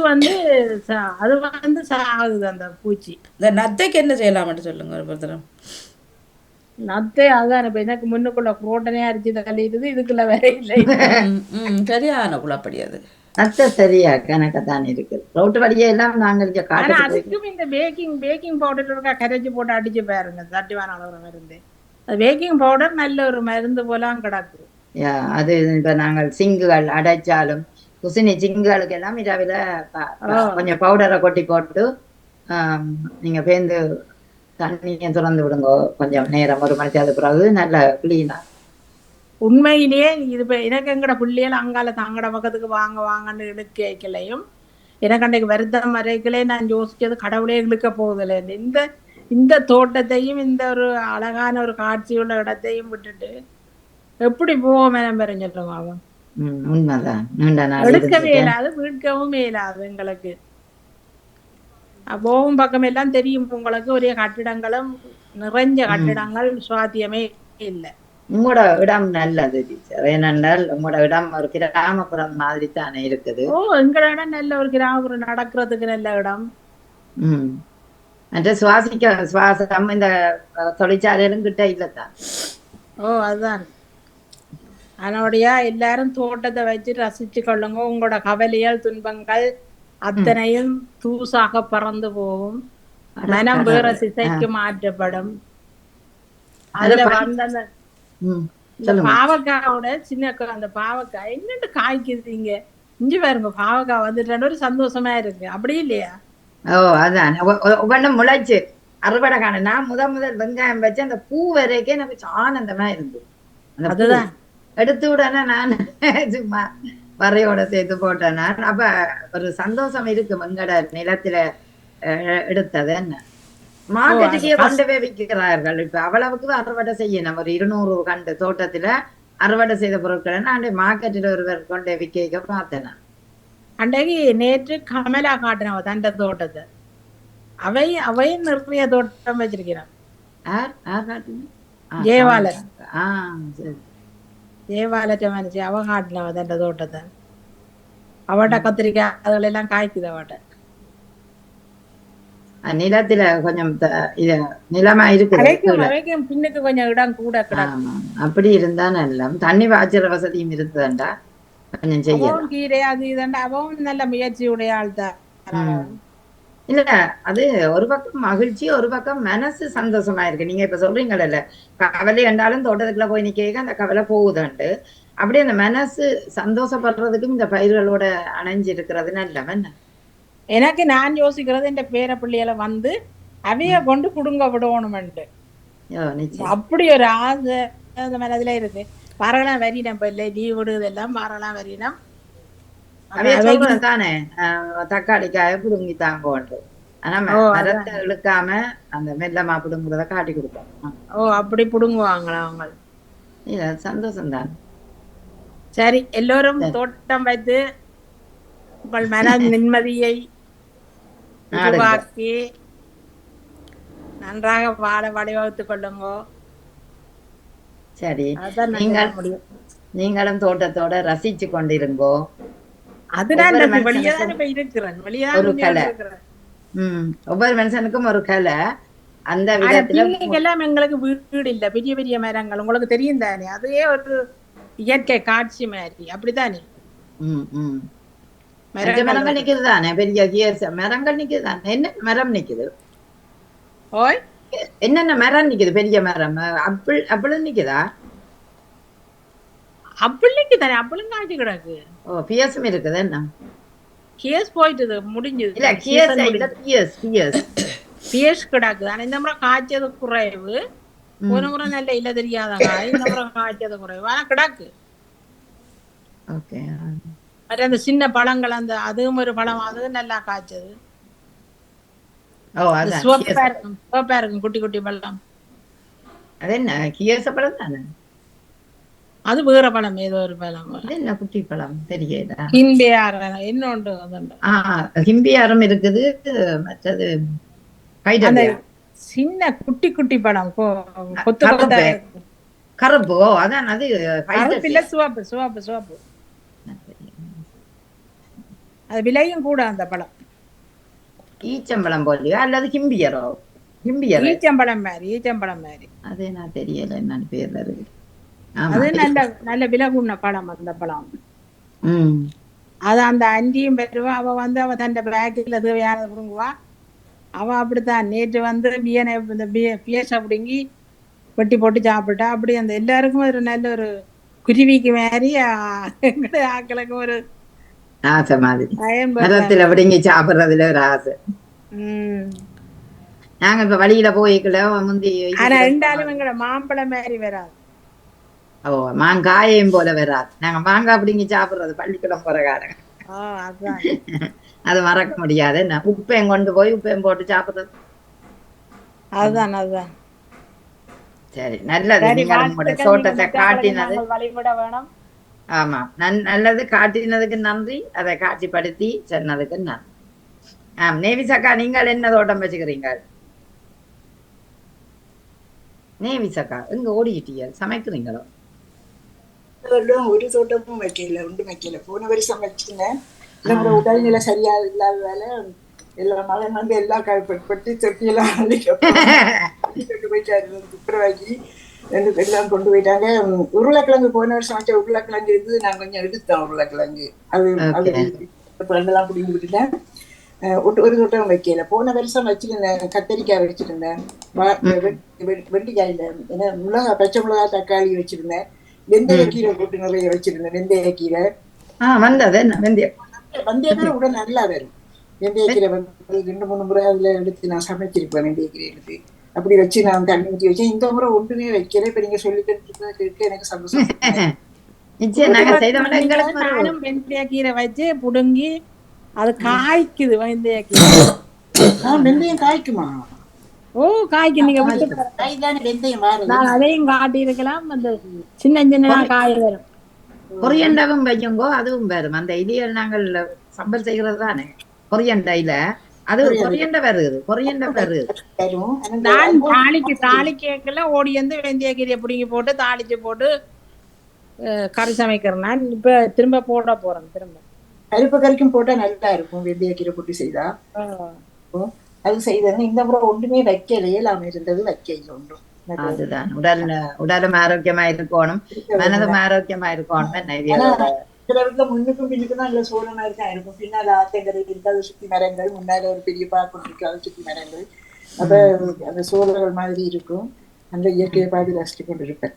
வந்து சாகுது அந்த பூச்சி. இந்த நத்தைக்கு என்ன செய்யலாம்னு சொல்லுங்க ஒரு தரம். நத்தை அதான் இப்ப எனக்கு முன்னுக்குள்ள புரோட்டனே அரிச்சு தள்ளிடுது, இதுக்குள்ள வேற இல்லை. சரியான குழப்படி அது. நத்தை சரியா கணக்கத்தான் இருக்கு. ரோட்டு வழியே எல்லாம் நாங்க அதுக்கும் இந்த பேக்கிங் பவுடர் இருக்கா, கரைச்சி போட்டு அடிச்சு பாருங்க, தட்டிவான அளவுற மருந்து. பேக்கிங் பவுடர் நல்ல ஒரு மருந்து போலாம் கிடக்கு. அது இப்ப நாங்கள் சிங்குகள் அடைச்சாலும் குசினி சிங்குகளுக்கு எல்லாம் இரவில கொஞ்சம் பவுடரை கொட்டி போட்டு நீங்க பேருந்து தண்ணியை திறந்து விடுங்க கொஞ்சம் நேரம், ஒரு மணிக்கு. அது பிறகு நல்ல கிளீனா. உண்மையிலேயே இது எனக்கு எங்கட பிள்ளைகள் அங்கால தங்கட பக்கத்துக்கு வாங்கன்னு இழுக்கையும் எனக்கு அன்றைக்கு வருத்தம் வரைகளே நான் யோசிச்சது, கடவுளே இழுக்க போகுதில்லை. இந்த தோட்டத்தையும் இந்த ஒரு அழகான ஒரு காட்சியுள்ள இடத்தையும் விட்டுட்டு எப்படி போவோம் சொல்லுங்க அவன். உண்மைதான், எடுக்கவே இயலாது, மீட்கவும் இயலாது எங்களுக்கு. போகும் பக்கம் எல்லாம் தெரியும் உங்களுக்கு, ஒரே கட்டிடங்களும் நிறைஞ்ச கட்டிடங்கள், சுவாத்தியமே இல்லை. உங்களோட இடம் நல்லது டீச்சர். ஏனென்றால் உங்களோட இடம் ஒரு கிராமப்புறம் மாதிரி தானே இருக்குது. எங்களோட இடம் நல்ல ஒரு கிராமப்புறம், நடக்கிறதுக்கு நல்ல இடம். மற்ற சுவாசம் இந்த தொழிற்சாலையிலும் கிட்ட இல்லத்தான். அதுதான். அதனுடைய எல்லாரும் தோட்டத்தை வச்சு ரசிச்சு கொள்ளுங்க. உங்களோட கவலைகள் துன்பங்கள் அத்தனையும் தூசாக பறந்து போகும், மனம் வேற திசைக்கு மாற்றப்படும். அதுல வந்த அந்த பாவக்காயோட சின்ன அந்த பாவக்காய் என்னட்டு காய்க்குதுங்க, இஞ்சி பாருங்க பாவக்காய் வந்துட்டு ஒரு சந்தோஷமா இருக்கு, அப்படி இல்லையா? அதான் ஒவ்வொன்றும் முளைச்சு அறுவடை காண. நான் முதல் வெங்காயம் வச்சு அந்த பூ வரைக்கும் எனக்கு ஆனந்தமா இருந்தது. அதுதான் எடுத்து விடனே நான் சும்மா வரையோட சேர்த்து போட்டேன். அப்ப ஒரு சந்தோஷம் இருக்கு. வெங்கட நிலத்துல எடுத்தது என்ன மார்க்கெட்டுக்கே கொண்டு போய் விற்கிறார்கள். இப்ப அவ்வளவுக்கு அறுவடை செய்யணும். ஒரு 200 கண்டு தோட்டத்துல அறுவடை செய்த பொருட்களை நான் மார்க்கெட்டில் ஒருவர் கொண்டு விற்க பார்த்தேன். அன்றைக்கு நேற்று கமலா காட்டினவ தண்ட தோட்டத்தை, அவையும் நிறைய தோட்டம் வச்சிருக்கிறான். ஜெயவாலட்ட மனுச்சு அவ காட்டினவ தண்ட தோட்டத்தை. அவட்ட கத்திரிக்காய் அதுகளெல்லாம் காய்க்குது. அவட்ட நிலத்துல கொஞ்சம் நிலமா இருக்கு, பின்னுக்கு கொஞ்சம் இடம் கூட கிடக்கு. அப்படி இருந்தா நல்லா தண்ணி பாய்ச்சற வசதியும் இருக்குதாண்டா, கொஞ்சம் செய்யலாம். கீரை அது இதண்டா அவன் நல்ல முயற்சியுடைய ஆள் தான். இல்ல அது ஒரு பக்கம் மகிழ்ச்சி, ஒரு பக்கம் மனசு சந்தோஷமா இருக்கு. நீங்க இப்ப சொல்றீங்கல்ல கவலை என்றாலும் தோட்டத்துக்குள்ள போய் நிக்க அந்த கவலை போகுதுண்டு, அப்படியே அந்த மனசு சந்தோஷப்படுறதுக்கும் இந்த பயிர்களோட அணைஞ்சு இருக்கிறது நல்லவன். எனக்கு நான் யோசிக்கிறது இந்த பேர பிள்ளைகளை வந்து அவைய கொண்டு குடுங்க விடணும்ட்டு அப்படி ஒரு ஆசை அந்த மனதுல இருக்கு. பாறலாம் வரினம் இப்ப இல்லை நீ விடுதெல்லாம் பாறலாம் வரினம் தானே தக்காளிக்காய புடுங்கி தாங்க. ஆனா மரத்தை இழுக்காம அந்த மெல்லமா புடுங்குறத காட்டி கொடுப்போம். அப்படி புடுங்குவாங்களா அவங்க? சந்தோஷம் தான். சரி, எல்லோரும் தோட்டம் வைத்து உங்கள் மன நிம்மதியை உருவாக்கி நன்றாக வாழ வழிவகுத்துக் கொள்ளுங்க. சரி, நீங்களும் தோட்டத்தோட ரசிச்சு கொண்டிருங்கோ. அதுதான் ஒவ்வொரு வெளியே மனுஷனுக்கும் தான் இப்ப இருக்கிறேன் ஒரு வெளியே கலை. இருக்கிறேன். ஒவ்வொரு மனுஷனுக்கும் ஒரு கலை. அந்த விதத்துல எல்லாம் எங்களுக்கு வீடு இல்ல, பெரிய பெரிய மரங்கள் உங்களுக்கு தெரியும் தானே, அதுவே ஒரு இயற்கை காட்சி மாதிரி அப்படித்தானே. மரங்கள் நிக்குது தானே, பெரிய மரங்கள் நிக்குது தானே. என்ன மரம் நிக்குது? ஓய் என்னென்ன மரம் நிக்குது? பெரிய மரம் அப்பளும் நிக்குதா? அப்படிக்கு தானே, அப்பளும் காய்ச்சி கிடக்கு. ஓ, பியஸும் இருக்குது. என்ன கேஸ் போயிட்டு முடிஞ்சது இல்ல? பியஸ் கிடக்கு. ஆனா இந்த முறை காய்ச்சது குறைவு, ஒரு முறை நல்ல இல்ல தெரியாதாங்க, இந்த முறை காய்ச்சது குறைவு, ஆனா கிடக்கு. அந்த சின்ன பழங்கள் அந்த அதுவும் ஒரு பழம், அதுவும் நல்லா காய்ச்சது. சிவப்பா இருக்கும் குட்டி குட்டி பழம். அது என்ன கியேச பழம் தானே? அது வேற பழம், ஏதோ ஒரு பழம். என்ன குட்டி பழம் தெரியல. ஹிம்பியாரம் இன்னொன்று, ஹிம்பியாரம் இருக்குது. மற்றது சின்ன குட்டி குட்டி பழம் கொத்து கொத்தா கருப்பு. அதான் அது இல்ல, சிவப்பு சிவப்பு சிவப்பு. அது விலையும் கூட அந்த பழம். ஈச்சம்பழம் போலியோ அல்லது ஹிம்பியரோ? ஈச்சம்பழம் மாதிரி, ஈச்சம்பழம் மாதிரி. அது நான் தெரியல என்னன்னு பேர்ல இருக்கு. அது நல்ல நல்ல விலை கூடின பழம் அந்த பழம். அது அந்த அஞ்சியும் பெறுவா. அவ அவ தன் பேக்கில் தேவையானது கொடுங்குவா. அவ அப்படித்தான் நேற்று பியனை இந்த பியச அப்படிங்கி வெட்டி போட்டு சாப்பிட்டா. அப்படி அந்த எல்லாருக்கும் ஒரு நல்ல ஒரு குருவிக்கு மாதிரி எங்களுடைய ஆக்களுக்கும் ஒரு ஆசை மாதிரி, மரத்துல அப்படிங்கி சாப்பிடுறதுல ஒரு ஆசை. நாங்க இப்ப வழியில போய்க்கல முந்தி. ஆனா ரெண்டாலும் எங்களோட மாம்பழம் மாதிரி வராது. ஓ, மாங்காயம் போல வராது. நாங்க மாங்காய் அப்படிங்கி சாப்பிடுறது பள்ளிக்கூடம் போற காலம். அது மறக்க முடியாது. உப்பையும் கொண்டு போய் உப்பையும் போட்டு சாப்பிடுறது. அதுதான் அதுதான். சரி, நல்லது. நீங்க உங்களோட தோட்டத்தை காட்டினது வழிபட வேணும். ஆமா, நல்லது. காட்டினதுக்கு நன்றி. அதை காட்சிப்படுத்தி சொன்னதுக்கு நன்றி. நேவிசக்கா, நீங்கள் என்ன தோட்டம் வச்சுக்கிறீங்க? நேவிசக்கா எங்க ஓடிக்கிட்டீங்க? சமைக்கிறீங்களோ? ஒரு தோட்டமும் வைக்கல, ஒன்றும் வைக்கல. போன வருஷம் வச்சுருந்தேன். உடல்நிலை சரியா இல்லாத வேலை எல்லா மழை வந்து எல்லா காய்ப்பட்டு தொட்டியெல்லாம் கொண்டு போயிட்டாரு. துப்புரவாக்கி எல்லாம் கொண்டு போயிட்டாங்க. உருளைக்கிழங்கு போன வருஷம் வச்ச உருளைக்கிழங்கு இருந்து நான் கொஞ்சம் எடுத்தேன். உருளைக்கிழங்கு அது ரெண்டெல்லாம் பிடிங்கி விட்டுட்டேன். ஒரு தோட்டம் வைக்கல. போன வருஷம் வச்சிருந்தேன். கத்தரிக்காய் வச்சிருந்தேன், வெண்டிக்காயில ஏன்னா மிளகா, பச்சை மிளகா, தக்காளி வச்சிருந்தேன். வெந்தயக்கீரை போட்டு நிறைய வச்சிருந்தேன். வெந்தயக்கீரை வெந்தயக்கீரை உடனே நல்லா வரும். வெந்தயக்கீரை 2-3 முறை அதுல எடுத்து நான் சமைச்சிருப்பேன். வெந்தயக்கீரை எடுத்து அப்படி வச்சு நான் தண்ணி ஊற்றி வச்சேன். இந்த முறை ஒன்றுமே வைக்கல. இப்ப நீங்க சொல்லிட்டு எனக்கு சந்தோஷம். நானும் வெந்தயக்கீரை வச்சு புடுங்கி அது காய்க்குது. வெந்தயக்கீரை வெந்தயம் காய்க்குமா? ஓ, காய்க்கு. நீங்க நான் அதையும் காட்டி இருக்கலாம். அந்த சின்ன சின்ன காய் வரும். கொரியண்டவும் வையுங்கோ, அதுவும் வரும். அந்த இலியல் நாங்கள் சம்பல் செய்கிறது தானே கொரியண்டையில, அது கொரியண்ட வருது. கொரியண்ட வருது. நான் தாளிக்கல ஓடி வந்து வெந்தயக்கீரையை பிடிங்கி போட்டு தாளிச்சு போட்டு கறி சமைக்கிறேன். நான் இப்ப திரும்ப போட போறேன். திரும்ப பருப்பு கறிக்கும் போட்டா நல்லா இருக்கும். வெந்தயக்கீரை போட்டு செய்தா அது செய்தேன். இந்த முறை ஒன்றுமே வைக்கல. இயலாம இருந்தது, வைக்கல ஒன்றும். அதுதான் உடலும் ஆரோக்கியமா இருக்கணும், மனதும் ஆரோக்கியமா இருக்கணும். முன்னுக்கும் பின்னுக்கும் தான் இல்ல சோழனா இருக்கும். பின்னால ஆத்தங்கரை இருக்காது, சுத்தி மரங்கள். முன்னால ஒரு பெரிய பார்க்க இருக்காது, சுத்தி மரங்கள். அப்ப அந்த சோழர்கள் மாதிரி இருக்கும். அந்த இயற்கையை பார்த்து ரசித்து கொண்டு இருப்பேன்.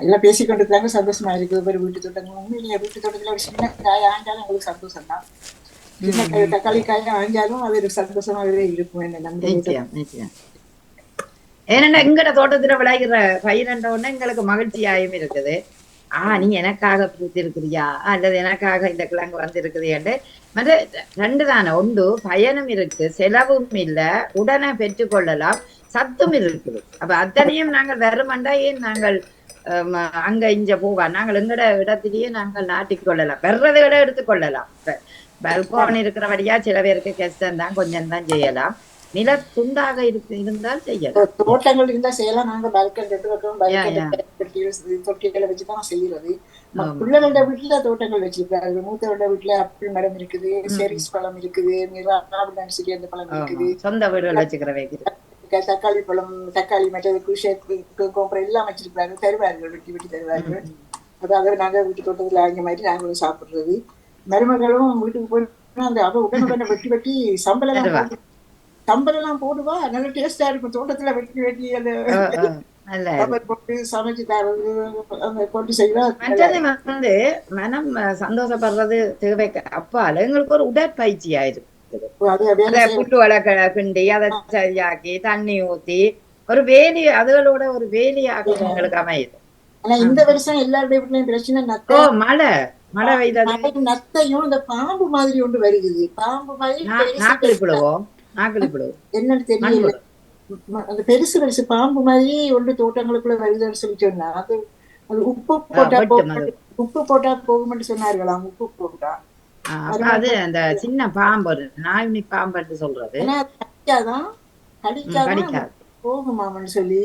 எல்லாம் பேசிக்கொண்டு இருக்காங்க. சந்தோஷமா இருக்கு. ஒரு வீட்டு தோட்டங்கள் உண்மையிலேயே வீட்டு தோட்டத்துல ஒரு சின்ன காய் ஆண்டாலும் உங்களுக்கு சந்தோஷம் தான். சின்ன தக்காளி காய் ஆஞ்சாலும் அது ஒரு சந்தோஷமாகவே இருக்கும். என்ன நம்பிக்கை. ஏன்னா எங்கட தோட்டத்துல விளைகிற பயிரண்ட உடனே எங்களுக்கு மகிழ்ச்சியாயும் இருக்குது. நீ எனக்காக பூத்திருக்கிறியா அல்லது எனக்காக இந்த கிழங்கு வந்திருக்குது. மற்ற ரெண்டு தானே. ஒன்று பயனும் இருக்கு, செலவும் இல்லை, உடனே பெற்றுக்கொள்ளலாம், சத்தும் இருக்குது. அப்ப அத்தனையும் நாங்கள் வெறுமண்டா ஏன் நாங்கள் அங்க இங்க போவா? நாங்கள் எங்கட இடத்திலேயே நாங்கள் நாட்டிக்கொள்ளலாம், வெறதை விட எடுத்துக்கொள்ளலாம். பல்கோன் இருக்கிறபடியா சில பேருக்கு கஷ்டம் தான், கொஞ்சம் தான் செய்யலாம். நில துண்டாக இருந்தால் செய்யலாம். தோட்டங்கள் இருந்தா செய்யலாம். நாங்க பால்கனி 2 பக்கம் யா, யா. தொட்டிகளை வச்சுதான் செய்யறது. பிள்ளைகளோட வீட்டுல தோட்டங்கள் வச்சிருக்காரு. மூத்தவரோட வீட்டுல ஆப்பிள் மரம் இருக்குது, செரிஸ் பழம் இருக்குது, அந்த பழம் இருக்குது, சொந்த வீடுகள் வச்சுக்கிற வைக்கிறது, தக்காளி பழம், தக்காளி மற்றது கோபுரம் எல்லாம் வச்சிருக்காரு. தருவார்கள், வெட்டி வெட்டி தருவார்கள். அதாவது நாங்க வீட்டு தோட்டத்துல ஆகிய மாதிரி நாங்களும் சாப்பிடுறது. மருமகளும் வீட்டுக்கு போய் அந்த அவ உடனுடனே வெட்டி வெட்டி சம்பளம் போடுவா. நல்ல டேஸ்டா இருக்கும். தோட்டத்துல வெட்டி வெட்டி அந்த போட்டு சமைச்சு தரது கொண்டு செய்வா. மற்றது வந்து மனம் சந்தோஷப்படுறது தேவைக்கு அப்பால எங்களுக்கு ஒரு உடற்பயிற்சி ஆயிருக்கு. புட்டு வளர்க்க கிண்டி அதை சரியாக்கி தண்ணி ஊத்தி ஒரு வேலி அதுகளோட ஒரு வேலியாக எங்களுக்கு அமையுது. ஆனா இந்த வருஷம் எல்லாருடைய வீட்லயும் பிரச்சனை மழை பெய்தது. நத்தையும் இந்த பாம்பு மாதிரி ஒன்று வருகிறது. பாம்பு மாதிரி நாக்களிப்பிடுவோம் என்னன்னு தெரியல. அந்த பெருசு பெருசு பாம்பு மாதிரி ஒன்று தோட்டங்களுக்குள்ள வருதுன்னு சொல்லி சொன்னா அது உப்பு போட்டா போகும்னு சொன்னார்களாம். உப்பு போட்டா அது அந்த சின்ன பாம்பு நாயினி பாம்பு சொல்றது கடிக்காதான் போகுமாமன்னு சொல்லி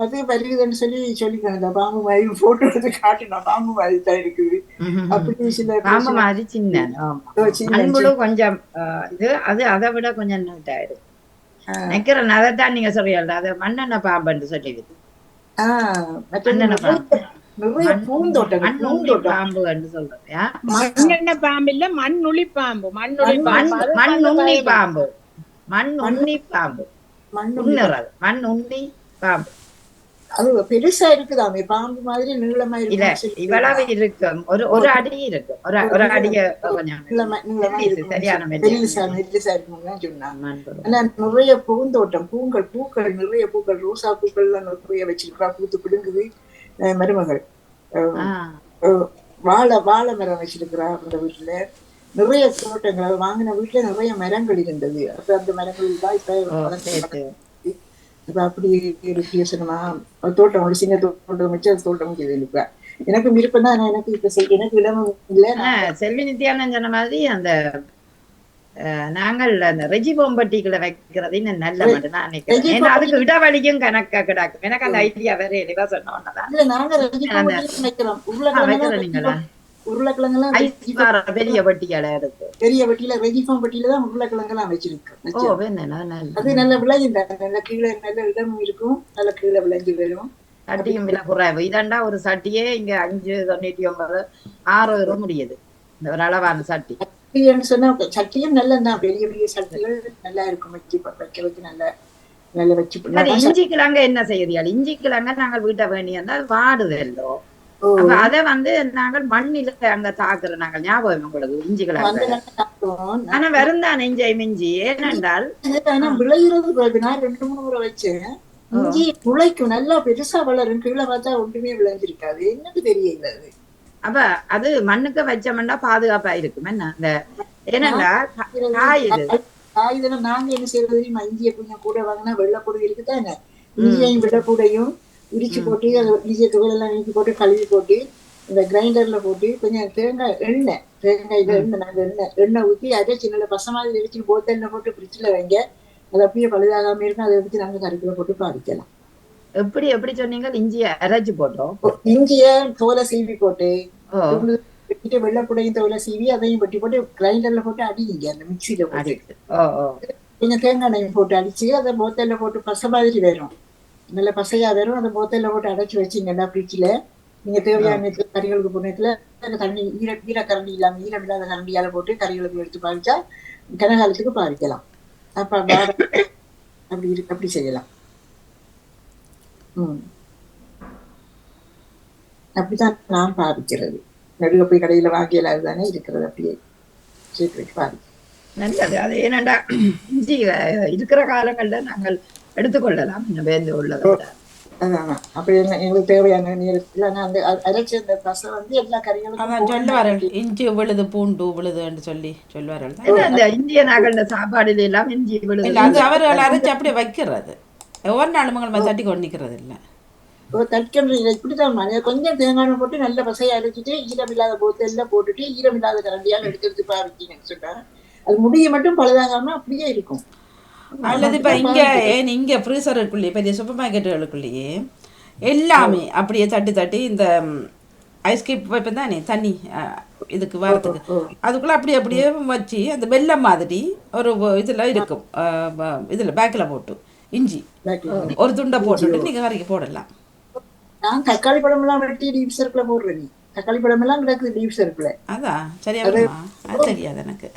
அது வருகுதுன்னு சொல்லிக்கணும். பாம்பு மாதிரி போட்டோ எடுத்து காட்டினா பாம்பு மாதிரி தான் இருக்குது. அப்படி சில பாம்பு மாதிரி சின்ன அன்புளும் கொஞ்சம் இது அது அதை விட கொஞ்சம் நீட்டாயிடும் நினைக்கிறேன். அதைத்தான் நீங்க சொல்றீங்க அது மண்ணெண்ண பாம்புன்னு சொல்லிடுது. பாம்பு சொல்றேன். மண்ணெண்ண பாம்பு இல்ல மண்ணுளி பாம்பு. மண்ணுண்ணி பாம்பு மண்ணுண்ணி பாம்பு அது பெருசா இருக்குதாமே பாம்பு மாதிரி நீளமா இருக்கு. இவ்வளவு இருக்கும் ஒரு அடி இருக்கு. ஒரு அடிய நிறைய பூந்தோட்டம் பூக்கள் நிறைய பூக்கள் ரோசா பூக்கள் எல்லாம் நிறைய வச்சிருக்கா. பூத்து பிடுங்குது. மருமகள் வாழை மரம் வச்சிருக்கிறா. அந்த வீட்டுல நிறைய தோட்டங்கள் வாங்கின வீட்டுல நிறைய மரங்கள் இருந்தது. அப்ப அந்த மரங்கள் தான் இப்ப அப்படி யோசனமா தோட்டம் ஒரு சின்ன தோட்டம் வச்சு அந்த தோட்டம் இருப்பேன். எனக்கு விருப்பம் தான். எனக்கு இப்ப எனக்கு இடமும் இல்ல. செல்வி நித்யானந்த சொன்ன மாதிரி அந்த நாங்கள் அந்த ரெஜி பொம்பட்டிகளை வைக்கிறது இன்னும் நல்ல மட்டும் தான் நினைக்கிறேன். அதுக்கு இடவழியும் கணக்கா கிடக்கும். எனக்கு அந்த ஐடியா வேற எளிவா சொன்னோம்னா உருளைக்கிழங்கெல்லாம் பெரிய வட்டியால இருக்கு. பெரிய வட்டியில ரெஜிஃபார்ம் வட்டியில தான் உருளைக்கிழங்கெல்லாம் வச்சிருக்கு. அது நல்ல விளைஞ்சு நல்ல கீழே நல்ல இடமும் இருக்கும். நல்ல கீழே விளைஞ்சு வரும். சட்டியும் விலை குறைவு. இதாண்டா ஒரு சட்டியே இங்க 599 6 முடியுது. இந்த ஒரு அளவான சட்டி சொன்னா சட்டியும் நல்லதான். பெரிய பெரிய சட்டிகள் நல்லா இருக்கும். வைக்க வச்சு நல்ல வச்சு. இஞ்சி கிழங்க என்ன செய்யறியா? இஞ்சி கிழங்க நாங்கள் வீட்டை வேண்டியா அது வாடுதல்லோ. அத வந்து நாங்கள் மண்ணில அங்க தாக்குறோம். நாங்கள் ஞாபகம் உங்களுக்கு இஞ்சி கிழங்கு ஆனா வருந்தானே இஞ்சி. ஏனென்றால் விளையிறது நான் 2-3 முறை வச்சேன். இஞ்சி முளைக்கும் நல்லா பெருசா வளரும். கீழே பார்த்தா ஒன்றுமே விளைஞ்சிருக்காது. என்னன்னு தெரியல. அது அப்ப அது மண்ணுக்கு வச்சோம்னா பாதுகாப்பா இருக்கும். என்ன அந்த ஏனென்றா காயுதுன்னா நாங்க என்ன செய்யறது தெரியுமா? இஞ்சியை கொஞ்சம் கூட வாங்கினா வெள்ளைப்பூடு இருக்குதானே. இஞ்சியையும் வெள்ளைப்பூடையும் இடிச்சு போட்டு அதை இஞ்சிய துகளெல்லாம் நீக்கி போட்டு கழுவி போட்டு இந்த கிரைண்டர்ல போட்டு கொஞ்சம் தேங்காயில எண்ணெய் ஊற்றி அதே சின்ன பச மாதிரி இடிச்சு போத்தல்ல போட்டு ஃப்ரிட்ஜில் வைங்க. அது அப்படியே பழுதாகாம இருக்கும். அதை எடுத்து நாங்க கறிக்குள்ள போட்டு பாதிக்கலாம். எப்படி சொன்னீங்க? இஞ்சிய அரைச்சு போட்டோம். இஞ்சிய தோலை சீவி போட்டு வெள்ளைப்புடையும் தோலை சீவி அதையும் வெட்டி போட்டு கிரைண்டர்ல போட்டு அடிங்க. அந்த மிக்சியில போட்டு கொஞ்சம் தேங்காய் எண்ணெயும் போட்டு அடிச்சு அதை போத்தல்ல போட்டு பச மாதிரி வரும். நல்ல பசையா வரும். அந்த போத்தல்ல போட்டு அடைச்சு வச்சிங்கன்னா ஃப்ரிட்ஜில் நீங்க தேவையான கறிகளுக்கு போனதுல தண்ணி ஈரக்கரண்டி இல்லாம ஈரம் இல்லாத கரண்டியால போட்டு கறிகளுக்கு எடுத்து பாதிச்சா கனகாலத்துக்கு பாதிக்கலாம். அப்ப அப்படி செய்யலாம். அப்படித்தான் நான் பாதிக்கிறது. நடுக போய் கடையில வாங்கியலாது தானே இருக்கிறது. அப்படியே சேர்த்து வச்சு பாதிக்கும். நல்லது. அது ஏனண்டா இஞ்சி இருக்கிற காலங்கள்ல நாங்கள் எடுத்துக்கொள்ளலாம். வேந்து உள்ளதை அப்படி எங்களுக்கு தேவையான நேரத்துல அந்த அரைச்சி அந்த பசை வந்து எல்லா கறிகளும் சொல்லுவார்கள். இஞ்சி விழுது பூண்டு விழுதுன்னு சொல்லுவார்கள். இந்த இந்திய நாகல்ல சாப்பாடுல எல்லாம் இஞ்சி விழுது அது அவர்கள் அரைச்சி அப்படியே வைக்கிறது. ஒவ்வொரு நாளும் நம்ம தட்டி கொண்டு நிற்கிறது இல்லை. தட்டிக்கிறது இப்படித்தான். கொஞ்சம் தேங்காய் போட்டு நல்ல பசையை அரைச்சிட்டு ஈரம் இல்லாத போத்தெல்லாம் போட்டுட்டு ஈரம் இல்லாத கரண்டியால் எடுத்து பாவிச்சிங்கன்னு சொன்னா அது முடிய மட்டும் பழுதாகாம அப்படியே இருக்கும். அல்லது இப்போ இங்கே ஃப்ரீசருக்குள்ளேயே பெரிய சூப்பர் மார்க்கெட்டுகளுக்குள்ளேயே எல்லாமே அப்படியே தட்டி இந்த ஐஸ்கிரீம் வைப்பேன் தானே தண்ணி இதுக்கு வரத்துக்கு அதுக்குள்ளே அப்படியே வச்சு அந்த வெள்ளம் மாதிரி ஒரு இதில் இருக்கும், இதில் பேக்கில் போட்டு இஞ்சி ஒரு துண்டை போட்டுட்டு நீங்கள் வரைக்கும் போடலாம். நான் தக்காளி பழமெல்லாம் வெட்டி டீப் சர்க்கிள் போடுறேன். நீ தக்காளி பழமெல்லாம் கிடக்குது டீப் சர்க்கிள். அதான் சரியா வருமா? அது தெரியாது எனக்கு.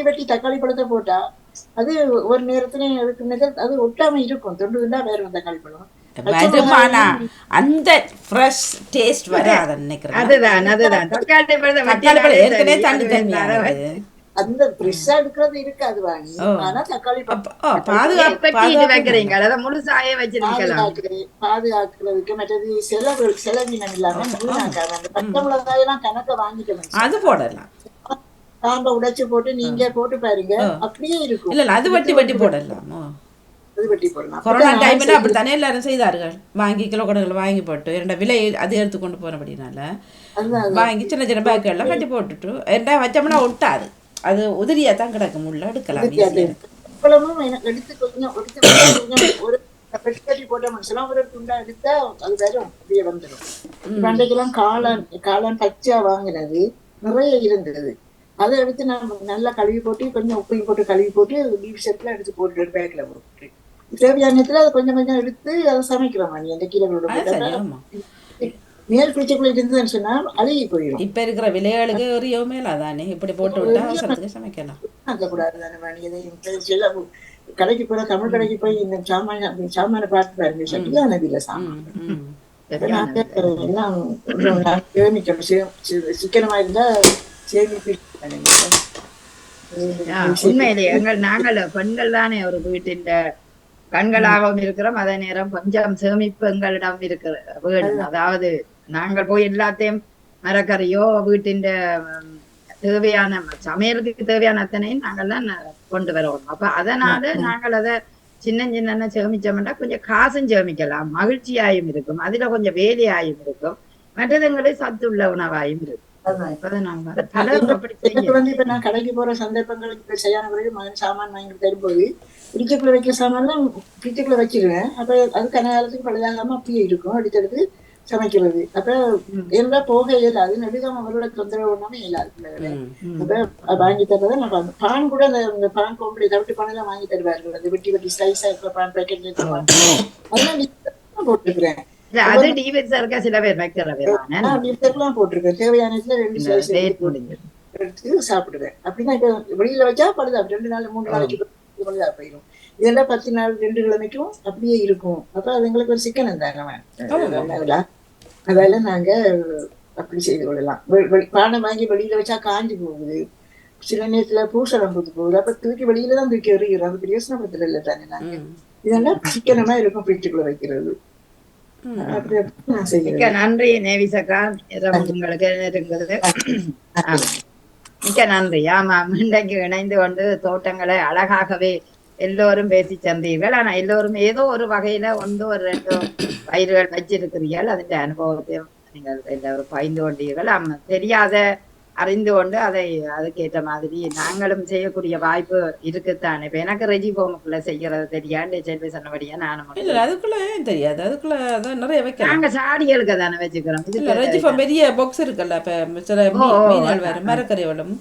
வெட்டி தக்காளி பழத்தை போட்டா அது ஒரு நேரத்துல அது ஒட்டாம இருக்கும். தொண்டு துண்டா வேற தக்காளி பழம் வருமானா அந்த ஃப்ரெஷ் டேஸ்ட் வராது நினைக்கிறேன். அதுதான் தக்காளி பழம் ஏற்கனவே தண்ணி அந்த ஃப்ரெஷ்ஷா எடுக்கிறது இருக்காது வாங்கி. ஆனா தக்காளி முழுசாயே வச்சிருக்கலாம் பாதுகாக்கிறதுக்கு. மற்றது செலவினம் இல்லாம அந்த பச்சை மிளகாயெல்லாம் கணக்க வாங்கிக்கணும். அது போடலாம், காம்ப உடைச்சு போட்டு நீங்க போட்டு பாருங்க அப்படியே இருக்கும். இல்ல அது வட்டி போடலாம். கொரோனா டைம்ல அப்படித்தானே எல்லாரும் செய்தார்கள். வாங்கி கிலோ கணக்கில் வாங்கி போட்டு இரண்ட விலை அது எடுத்து கொண்டு போனபடினால வாங்கி சின்ன பேக்கெல்லாம் கட்டி போட்டுட்டு ரெண்டா வச்சோம்னா ஒட்டாது. அது உதிரியா தான் கிடக்கும், உள்ள எடுக்கலாம். எடுத்து கொஞ்சம் ஒரு வெட்டி போட்ட மனுஷன் ஒரு துண்டா எடுத்தா அது வரும், அப்படியே வந்துடும். பண்டைக்கெல்லாம் காளான் பச்சையா வாங்கினது நிறைய இருந்தது. அதை எடுத்து நம்ம நல்லா கழுவி போட்டு கொஞ்சம் உப்பையும் போட்டு கழுவி போட்டு டீப் ஷர்ட்ல எடுத்து போட்டு பேக்ல போட்டு தேவையானத்துல அதை கொஞ்சம் எடுத்து அதை சமைக்கிறோம். நீ அந்த கீரைகளோட மேல் பிடிச்சக்குள்ள இருந்ததுன்னு சொன்னா அழுகி போயிடும். இப்ப இருக்கிற விலையாளுக்கு ஒரு மேல அதானே இப்படி போட்டு விட்டா அவசரத்துக்கு சமைக்கலாம். கூடாது தானே. கடைக்கு போற தமிழ் கடைக்கு போய் இந்த சாமான பார்த்து பாருங்க, சரியானதில்லை சாமான். எல்லாம் சிக்கனமா இருந்தா சேமிப்பு. உண்மையிலே நாங்கள் பெண்கள் தானே ஒரு வீட்டின் கண்களாகவும் இருக்கிறோம். அதே நேரம் கொஞ்சம் சேமிப்பு எங்களிடம் இருக்கிற வேணும். அதாவது நாங்கள் போய் எல்லாத்தையும் மரக்கறியோ வீட்டின் தேவையான சமையலுக்கு தேவையான அத்தனையும் நாங்கள் தான் கொண்டு வருவோம். அப்ப அதனால நாங்கள் அதை சின்ன சேமிச்சோம்னா கொஞ்சம் காசும் சேமிக்கலாம், மகிழ்ச்சியாயும் இருக்கும், அதுல கொஞ்சம் வேலையாயும் இருக்கும், மற்றதுங்களே சத்துள்ள உணவாயும் இருக்கும். இப்ப நான் கடைக்கு போற சந்தர்ப்பங்களுக்கு சரியான பிறகு சாமான் வாங்கி தரும்போது பிரிட்ஜுக்குள்ள வைக்கிற சாமான்லாம் பிரிட்ஜுக்குள்ள வச்சிருவேன். அப்ப அது கனகாலத்துக்கு பழுதாகாம அப்படியே இருக்கும். அடுத்தடுத்து சமைக்கிறது. அப்ப இருந்தா போக இயலாது, நடுக்காம அவரோட தொந்தரவு ஒண்ணாம இயலாது. அப்ப வாங்கி தர்றதை நான் பான் கூட அந்த பான் கோம்படி தவிட்டு பானெல்லாம் வாங்கி தருவார்கள். அது வெட்டி ஸ்லைஸா இருக்கிற பான் பேக்கெட் அதெல்லாம் போட்டுக்கிறேன். சில பேர் போட்டிருக்கேன். தேவையானதுல 2 ஸ்லைஸ் எடுத்து சாப்பிடுவேன். அப்படின்னா இப்ப வெளியில வச்சா பழுதா 2 நாள் 3 நாளைக்கு பழுதா போயிடும். இதெல்லாம் 10 நாள் 2 கிழமைக்கும் அப்படியே இருக்கும். அப்ப அது எங்களுக்கு ஒரு சிக்கனம் தாங்க. அதெல்லாம் நாங்க அப்படி செய்து கொள்ளலாம். பானை வாங்கி வெளியில வச்சா காஞ்சி போகுது, சில நேரத்துல பூசணம் பூத்து போகுது. அப்ப தூக்கி வெளியில தான் தூக்கி எறிகிறோம். அது யோசனைப்படுத்தல இல்லை தானே. நாங்க இதெல்லாம் சிக்கனமா இருக்கும் ஃப்ரிட்ஜுக்குள்ள வைக்கிறது. மிக்க நன்றி நேவிசக்கா, உங்களுக்கு இருக்குது. மிக்க நன்றி. ஆமா, இன்றைக்கு இணைந்து கொண்டு தோட்டங்களை அழகாகவே எல்லோரும் பேசி சென்றீர்கள். ஆனா எல்லோரும் ஏதோ ஒரு வகையில 1 or 2 பயிர்கள் வச்சிருக்கிறீர்கள். அதன் அனுபவத்தையும் நீங்கள் எல்லோரும் பகிர்ந்து கொண்டீர்கள். தெரியாத அறிந்து கொண்டு அதை அதுக்கேற்ற மாதிரி நாங்களும் செய்யக்கூடிய வாய்ப்பு இருக்குத்தானே. இப்ப எனக்கு ரெஜி ஹோமுக்குள்ள செய்யறது தெரியாது, செல்வி சொன்னபடியா நானும் அதுக்குள்ள தெரியாது. அதுக்குள்ள நிறைய வைக்கலாம். நாங்க சாடிகளுக்கு தானே வச்சுக்கிறோம். பெரிய பாக்ஸ் இருக்குல்ல, இப்ப சில மீன்கள் வேற மரக்கறி வளம்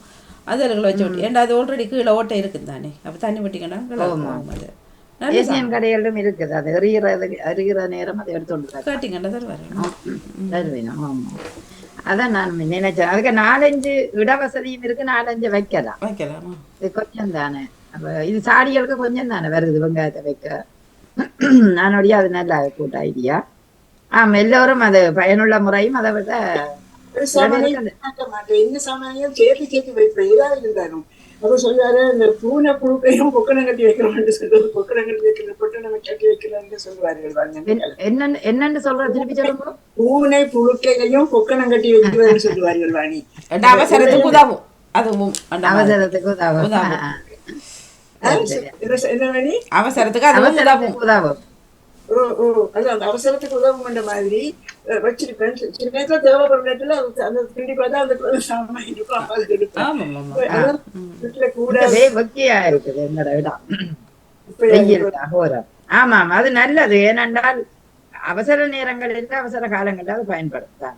அதுல வச்சு விட்டு ஏன்னா அது ஆல்ரெடி கீழே ஓட்டை இருக்குது தானே. அப்ப தண்ணி விட்டீங்கன்னா ஏசியன் கடைகளிலும் இருக்குது. அது எறிகிற நேரம் அதை எடுத்து காட்டிங்கன்னா தருவேன். ஆமா, அதான் நான் நினைச்சேன். அதுக்கு 4-5 இடவசதியும் இருக்கு, 4-5 வைக்கலாம். இது கொஞ்சம் தானே. அப்ப இது சாடிகளுக்கு கொஞ்சம் தானே வருது வெங்காயத்தை வைக்க. நானுடைய அது நல்ல கூட்ட ஐடியா. எல்லோரும் அது பயனுள்ள முறையும் அதை விட எந்த சாமானியும் சேர்த்து வைப்பேன். ஏதாவது இருந்தாலும் அப்ப சொல்றாரு, இந்த பூனை புழுக்கையும் கொக்கணம் கட்டி வைக்கிறோம்னு சொல்றது. கொக்கணம் கட்டி வைக்கிற பொட்டணம் கட்டி வைக்கிறான்னு சொல்லுவார்கள். என்னன்னு சொல்ற திருப்பி சொல்லுங்க. பூனை புழுக்கையும் கொக்கணம் கட்டி வைக்கிறதுன்னு சொல்லுவார்கள். வாணி அவசரத்துக்கு உதவும். அதுவும் அவசரத்துக்கு உதவும். என்ன வேணி அவசரத்துக்கு உதவும். ஓ ஓ அது அந்த அவசரத்துக்கு உதவுன்ற மாதிரி வச்சிருப்பேன். சில நேரத்துல தேவைப்படுற நேரத்துல அந்த திருடி பார்த்தா அந்த சாமான் இருக்கும், அப்ப அது எடுப்பேன். ஆமாம் ஆமாம். அதான் வீட்டுல கூட இங்கவே வெக்கையா இருக்குது எங்கட இடம். இப்ப வெயில் அகோரம். ஆமாம், அது நல்லது. ஏனென்றால் அவசர நேரங்களில் அவசர காலங்களில் அது பயன்படுத்தான்.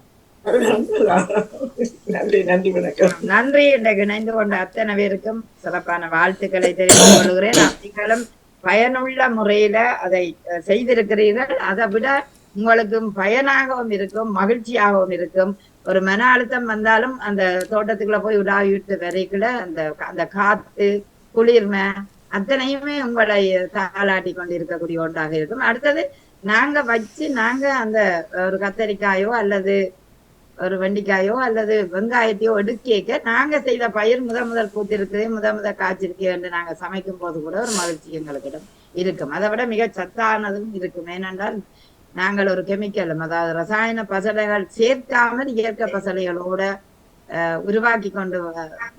நன்றி நன்றி வணக்கம். நன்றி. இன்றைக்கு இணைந்து கொண்ட அத்தனை பேருக்கும் சிறப்பான வாழ்த்துக்களை தெரிவித்துக் கொள்கிறேன். நீங்களும் பயனுள்ள முறையில அதை செய்திருக்கிறீர்கள். அதை விட உங்களுக்கும் பயனாகவும் இருக்கும், மகிழ்ச்சியாகவும் இருக்கும். ஒரு மன அழுத்தம் வந்தாலும் அந்த தோட்டத்துக்குள்ள போய் உலாவி விட்டு வரைக்குள்ள அந்த அந்த காத்து குளிர்மை அத்தனையுமே உங்களை தாளாட்டி கொண்டு இருக்கக்கூடிய ஒன்றாக இருக்கும். அடுத்தது நாங்க வச்சு நாங்க அந்த ஒரு கத்தரிக்காயோ அல்லது ஒரு வெண்டிக்காயோ அல்லது வெங்காயத்தையோ எடுக்க நாங்க செய்த பயிர் முதல் பூத்திருக்கு, முதல் காய்ச்சிருக்கு என்று நாங்க சமைக்கும் போது கூட ஒரு மகிழ்ச்சி எங்களுக்கு இருக்கும். அதை விட மிக சத்தானதும் இருக்கும். ஏனென்றால் நாங்கள் ஒரு கெமிக்கலும், அதாவது ரசாயன பசலைகள் சேர்க்காமல் இயற்கை பசலைகளோட உருவாக்கி கொண்டு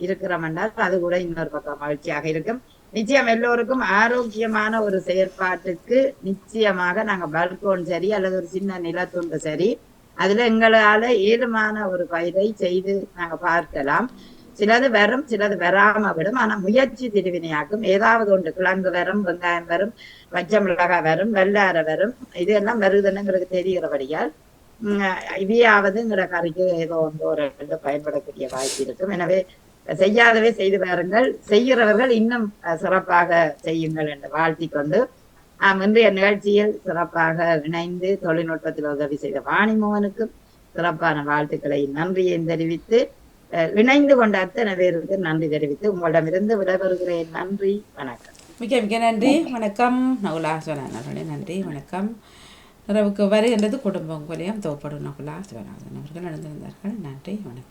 இருக்கிறோம் என்றால் அது கூட இன்னொரு பக்கம் மகிழ்ச்சியாக இருக்கும். நிச்சயம் எல்லோருக்கும் ஆரோக்கியமான ஒரு செயற்பாட்டுக்கு நிச்சயமாக நாங்க பல்கோன் சரி அல்லது ஒரு சின்ன நிலத்துண்டு சரி, அதுல எங்களால ஏதுமான ஒரு பயிரை செய்து நாங்க பார்க்கலாம். சிலது வரும், சிலது வராம விடும். ஆனா முயற்சி திருவினையாக்கும். ஏதாவது ஒன்று கிழங்கு வரும், வெங்காயம் வரும், பச்சை மிளகாய் வரும், வெள்ளாரை வரும். இது எல்லாம் வருதுன்னு எங்களுக்கு தெரிகிறபடியால் இவையாவதுங்கிற கறிக்கு ஏதோ ஒன்று ஒரு ரெண்டு பயன்படக்கூடிய வாய்ப்பு இருக்கும். எனவே செய்யாதவே செய்து பாருங்கள், செய்கிறவர்கள் இன்னும் சிறப்பாக செய்யுங்கள் என்று வாழ்த்திக் கொண்டு இன்றைய நிகழ்ச்சியில் சிறப்பாக இணைந்து தொழில்நுட்பத்தில் உதவி செய்த வாணிமோகனுக்கும் சிறப்பான வாழ்த்துக்களை நன்றியை தெரிவித்து இணைந்து கொண்ட அத்தனை பேருக்கு நன்றி தெரிவித்து உங்களிடமிருந்து விடைபெறுகிறேன். நன்றி, வணக்கம். மிக மிக நன்றி, வணக்கம். நகுலா சிவநாதன் நன்றி, வணக்கம். இரவுக்கு வருகின்றது குடும்பம் கொலையம் தோப்படும் நகுலா சிவநாதன் அவர்கள் நடந்திருந்தார்கள். நன்றி, வணக்கம்.